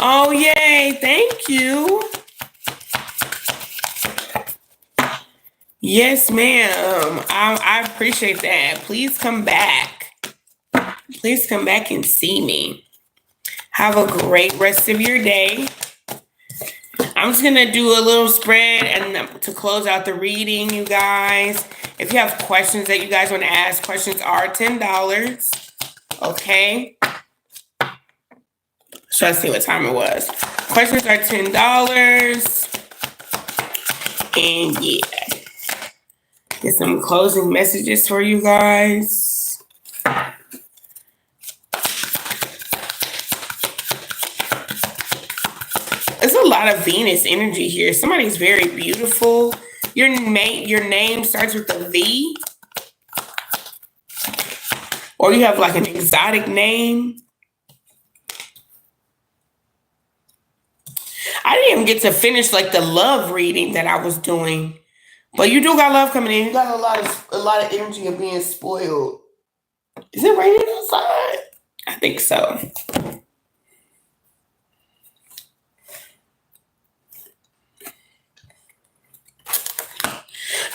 Oh, yay. Thank you. Yes, ma'am. I appreciate that. Please come back. Please come back and see me. Have a great rest of your day. I'm just going to do a little spread and to close out the reading, you guys. If you have questions that you guys want to ask, questions are $10. Okay. So let's see what time it was. Questions are $10. And yeah. Get some closing messages for you guys. There's a lot of Venus energy here. Somebody's very beautiful. Your name starts with a V. Or you have like an exotic name. I didn't even get to finish like the love reading that I was doing. But you do got love coming in. You got a lot of energy of being spoiled. Is it raining outside? I think so.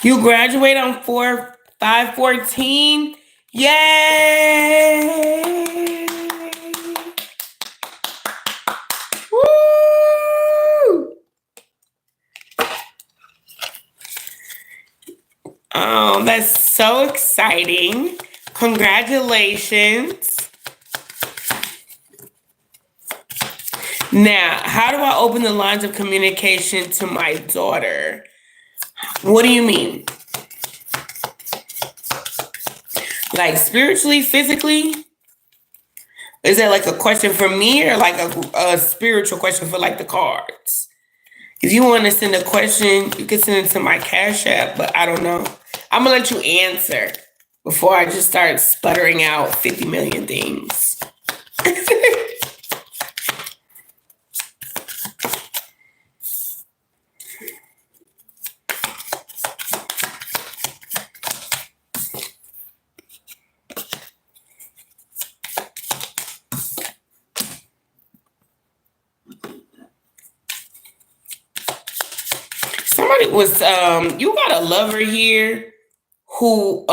You graduate on 5/14. Yay! Woo! Oh, that's so exciting. Congratulations. Now, how do I open the lines of communication to my daughter? What do you mean? Like spiritually, physically? Is that like a question for me or like a spiritual question for like the cards? If you want to send a question, you can send it to my Cash App, but I don't know. I'm going to let you answer before I just start sputtering out 50 million things. Somebody was, you got a lover here who,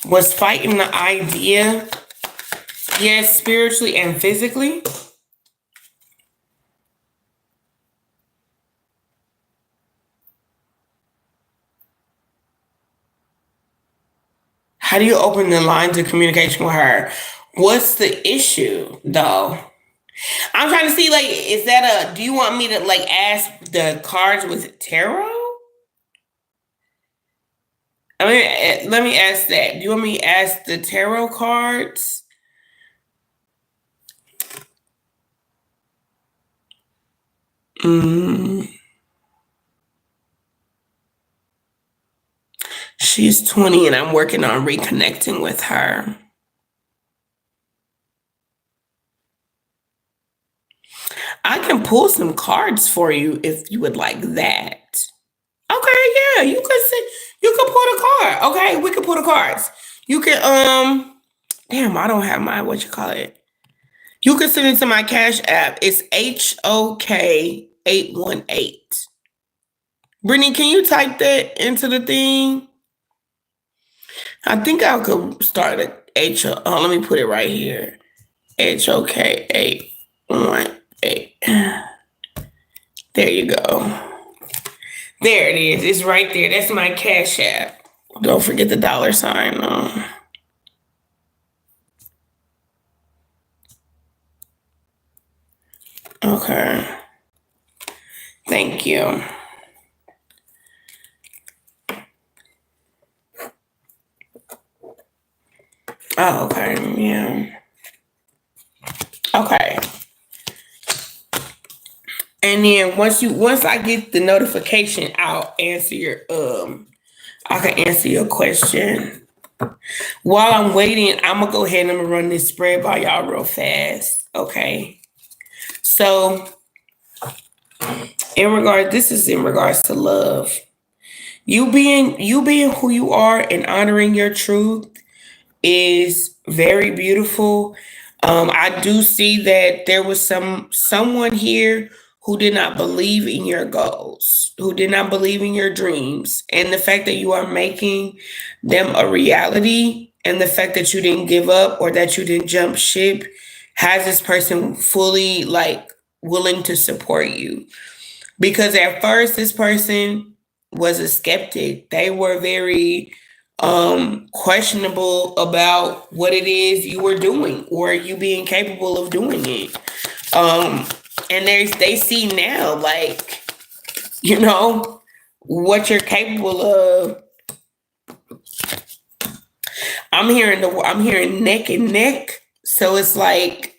was fighting the idea, yes, spiritually and physically. How do you open the lines of communication with her? What's the issue though? I'm trying to see, like, is that do you want me to like ask the cards with tarot? I mean, let me ask that. Do you want me to ask the tarot cards? She's 20 and I'm working on reconnecting with her. I can pull some cards for you if you would like that. Okay, yeah, you could pull the card. Okay, we can pull the cards. You can damn, I don't have my what you call it. You can send it to my Cash App. It's HOK 818. Brittany, can you type that into the thing? I think I could start at let me put it right here. HOK 818. There you go. There it is. It's right there. That's my Cash App. Don't forget the $sign though. Okay. Thank you. Oh, okay. Yeah. Okay. And then once I get the notification, I'll answer I can answer your question. While I'm waiting, I'm gonna go ahead and I'm gonna run this spread by y'all real fast. Okay. So this is in regards to love. You being who you are and honoring your truth is very beautiful. I do see that there was someone here who did not believe in your goals, who did not believe in your dreams, and the fact that you are making them a reality, and the fact that you didn't give up or that you didn't jump ship, has this person fully like willing to support you. Because at first, this person was a skeptic. They were very questionable about what it is you were doing or you being capable of doing it. And they see now, like, what you're capable of. I'm hearing neck and neck. So it's like,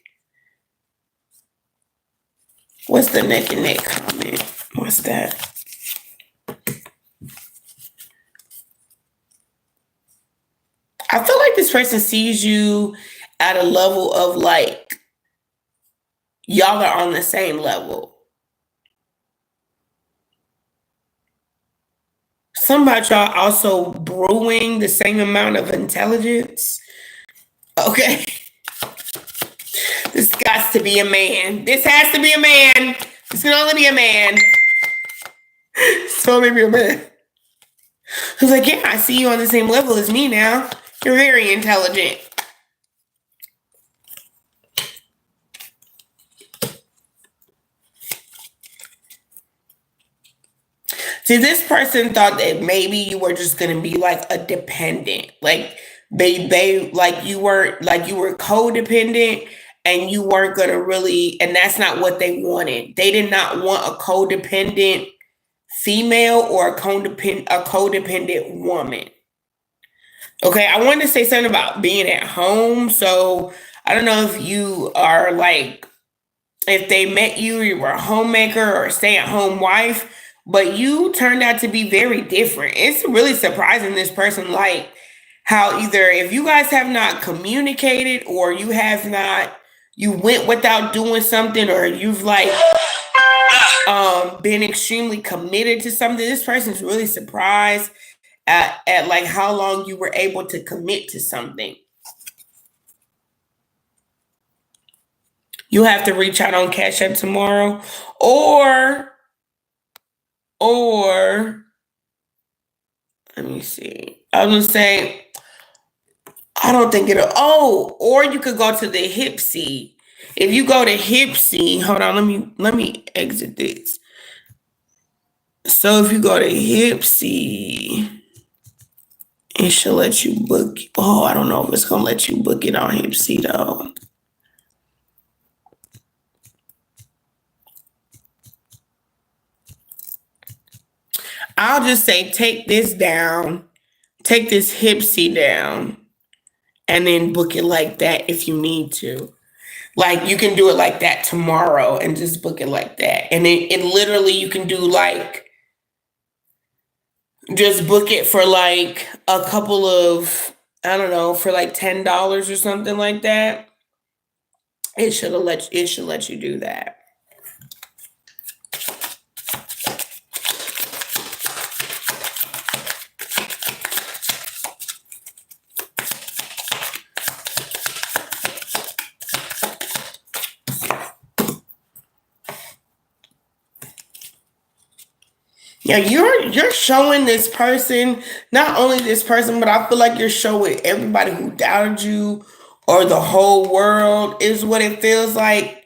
what's the neck and neck comment? What's that? I feel like this person sees you at a level of like, y'all are on the same level. Some about y'all also brewing the same amount of intelligence. Okay. This got to be a man. This has to be a man. This can only be a man. It's only be a man. I was like, yeah, I see you on the same level as me now. You're very intelligent. See, this person thought that maybe you were just gonna be like a dependent, like they like you were codependent, and you weren't gonna really, and that's not what they wanted. They did not want a codependent female or a codependent woman. Okay, I wanted to say something about being at home. So I don't know if you are like, if they met you, you were a homemaker or a stay-at-home wife, but you turned out to be very different. It's really surprising this person, like how either if you guys have not communicated or you went without doing something, or you've like been extremely committed to something. This person's really surprised at like how long you were able to commit to something. You have to reach out on Cash App tomorrow, or let me see. I was gonna say, I don't think it'll. Oh, or you could go to the Hipsy. If you go to Hipsy, hold on. Let me exit this. So if you go to Hipsy It should let you book. Oh, I don't know if it's gonna let you book it on Hipsy though. I'll just say take this down, take this Hipsy down, and then book it like that if you need to. Like you can do it like that tomorrow and just book it like that. And it literally you can do like just book it for like a couple of, I don't know, for like $10 or something like that. It should let you do that. Yeah, you're showing this person, not only this person, but I feel like you're showing everybody who doubted you or the whole world is what it feels like.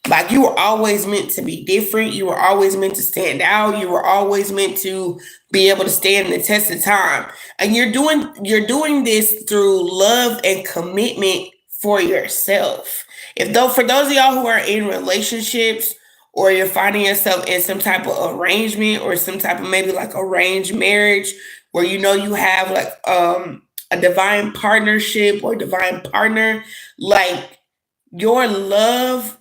Like you were always meant to be different. You were always meant to stand out. You were always meant to be able to stand the test of time. And you're doing this through love and commitment for yourself. If though for those of y'all who are in relationships or you're finding yourself in some type of arrangement or some type of maybe like arranged marriage where you know you have like a divine partnership or divine partner, like your love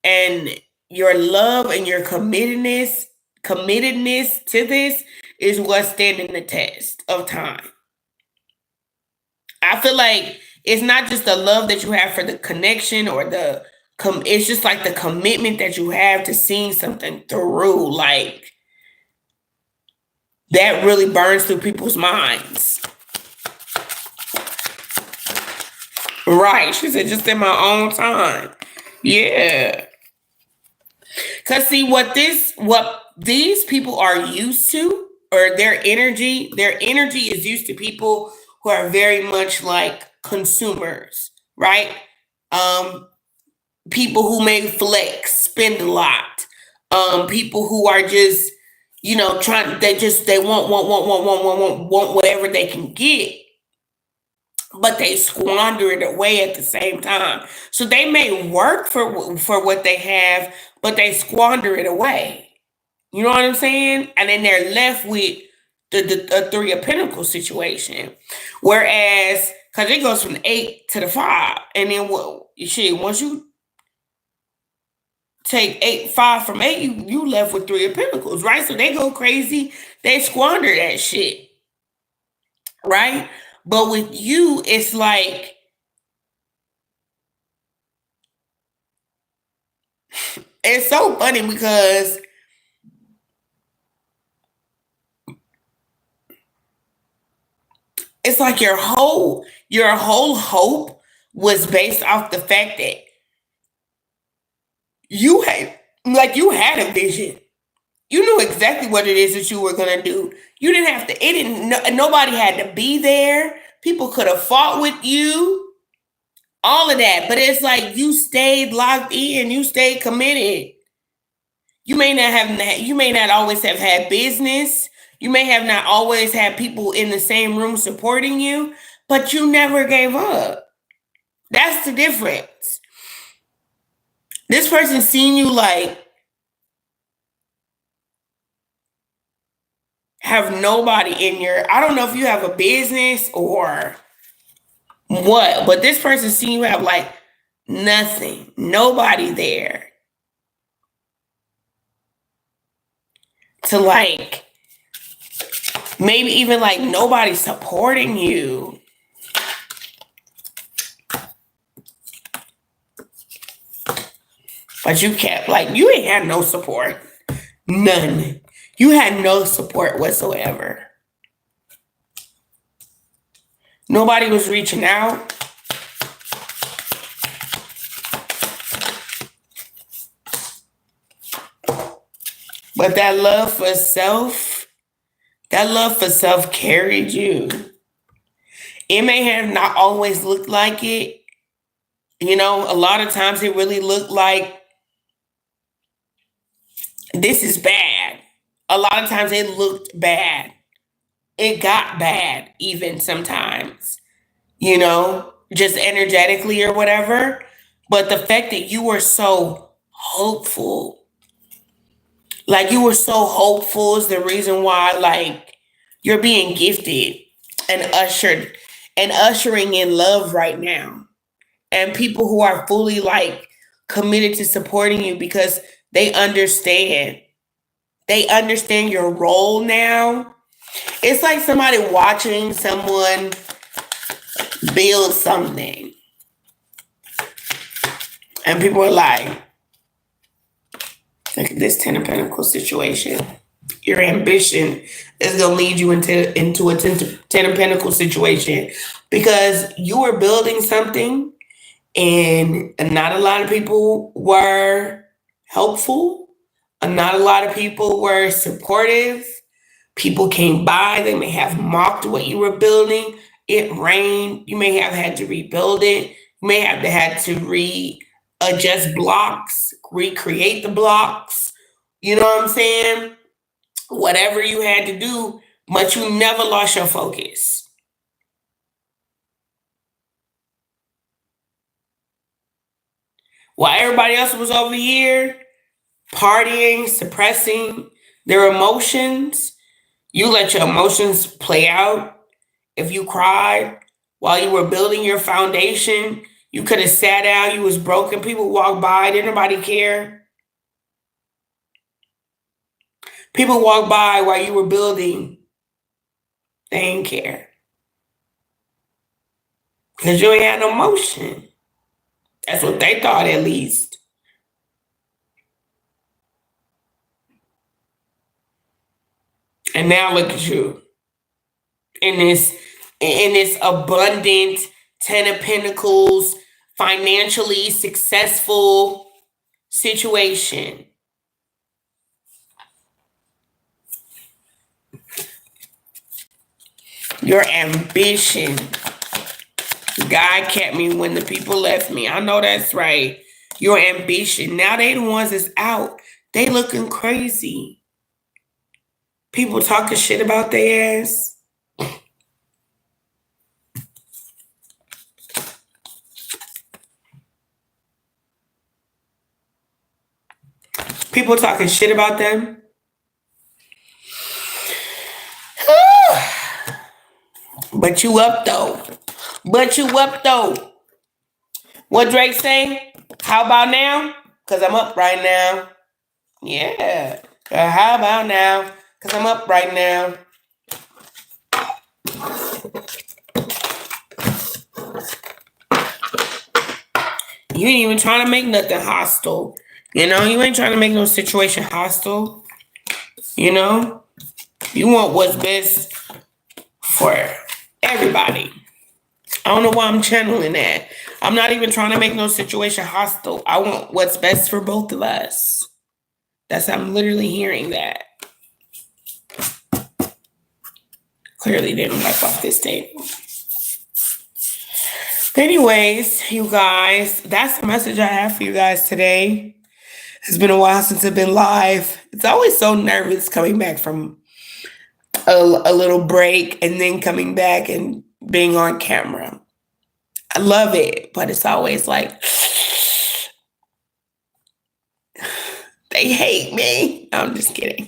and your committedness to this is what's standing the test of time. I feel like it's not just the love that you have for the connection or it's just like the commitment that you have to seeing something through. Like that really burns through people's minds. Right. She said, just in my own time. Yeah. Cause see what these people are used to, or their energy is used to people who are very much like consumers, right? Um, People who may flex, spend a lot. People who are just, trying they want whatever they can get, but they squander it away at the same time. So they may work for what they have, but they squander it away. You know what I'm saying? And then they're left with the Three of Pentacles situation. Whereas, because it goes from the 8 to the 5. And then once you take 5 from 8, you left with Three of Pentacles, right? So they go crazy. They squander that shit, right? But with you, it's like, it's so funny because it's like your whole hope was based off the fact that you had a vision. You knew exactly what it is that you were gonna do. You didn't have to. It didn't. Nobody had to be there. People could have fought with you. All of that, but it's like you stayed locked in. You stayed committed. You may not have. You may not always have had business. You may have not always had people in the same room supporting you, but you never gave up. That's the difference. This person seen you like have nobody in your, I don't know if you have a business or what, but this person seen you have like nothing, nobody there to like, maybe even like nobody supporting you. But you kept like, you ain't had no support. None. You had no support whatsoever. Nobody was reaching out. But that love for self carried you. It may have not always looked like it. You know, a lot of times it really looked like this is bad. A lot of times it looked bad. it got bad even sometimes, you know, just energetically or whatever. But the fact that you were so hopeful, like you were so hopeful is the reason why, like, you're being gifted and ushering in love right now. And people who are fully like committed to supporting you because they understand. They understand your role now. It's like somebody watching someone build something. And people are like, look at this Ten of Pentacles situation. Your ambition is going to lead you into a Ten of Pentacles situation because you were building something and not a lot of people were helpful. Not a lot of people were supportive. People came by. They may have mocked what you were building. It rained. You may have had to rebuild it. You may have had to readjust blocks, recreate the blocks. You know what I'm saying? Whatever you had to do, but you never lost your focus. While everybody else was over here partying, suppressing their emotions, you let your emotions play out. If you cried while you were building your foundation, you could have sat down, you was broken, people walked by, didn't nobody care. People walked by while you were building, they didn't care. Because you ain't had no motion. That's what they thought, at least. And now look at you in this abundant Ten of Pentacles, financially successful situation. Your ambition. God kept me when the people left me. I know that's right. Your ambition. Now they the ones that's out. They looking crazy. People talking shit about their ass. People talking shit about them. But you up though. What Drake say? How about now? Because I'm up right now. Yeah. How about now? Because I'm up right now. You ain't even trying to make nothing hostile. You know, you ain't trying to make no situation hostile. You know? You want what's best for everybody. I don't know why I'm channeling that. I'm not even trying to make no situation hostile. I want what's best for both of us. I'm literally hearing that. Clearly didn't wipe off this table. Anyways, you guys, that's the message I have for you guys today. It's been a while since I've been live. It's always so nervous coming back from a little break and then coming back and being on camera. I love it, but it's always like, they hate me. I'm just kidding.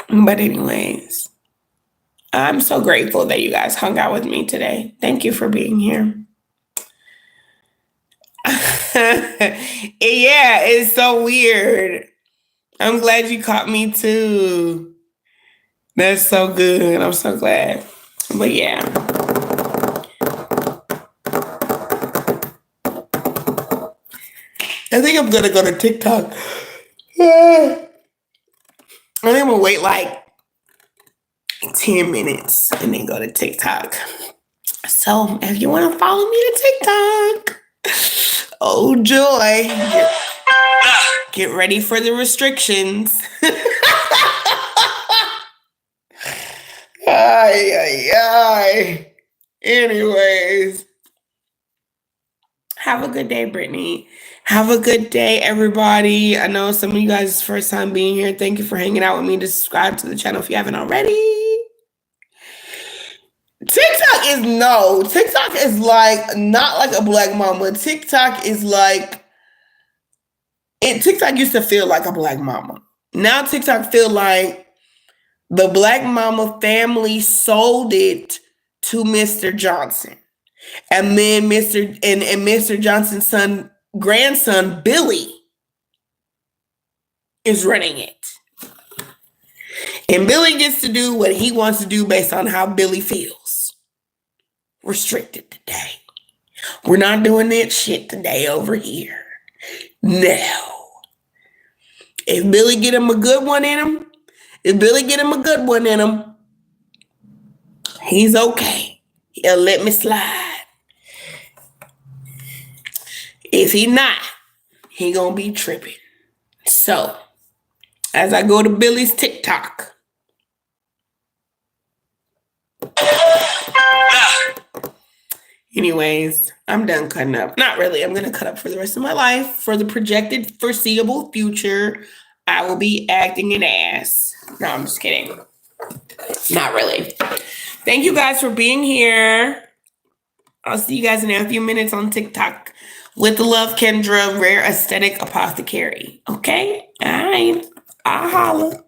But anyways, I'm so grateful that you guys hung out with me today. Thank you for being here. Yeah, it's so weird. I'm glad you caught me too. That's so good. I'm so glad. But yeah. I think I'm gonna go to TikTok. I think I'm gonna wait like 10 minutes and then go to TikTok. So if you want to follow me to TikTok, oh joy, get ready for the restrictions. Anyways, have a good day, Brittany. Have a good day, everybody. I know some of you guys' first time being here. Thank you for hanging out with me. To subscribe to the channel if you haven't already. TikTok is like not like a black mama. TikTok is like TikTok used to feel like a black mama. Now TikTok feel like the black mama family sold it to Mr. Johnson. And then Mr. Johnson's grandson, Billy, is running it. And Billy gets to do what he wants to do based on how Billy feels. Restricted today. We're not doing that shit today over here. No. If Billy get him a good one in him, he's okay. He'll let me slide. If he not, he gonna be tripping. So, as I go to Billy's TikTok. Anyways, I'm done cutting up. Not really. I'm going to cut up for the rest of my life. For the projected foreseeable future, I will be acting an ass. No, I'm just kidding. Not really. Thank you guys for being here. I'll see you guys in a few minutes on TikTok. With the love, Kendra, Rare Aesthetic Apothecary. Okay? All right. I'll holla.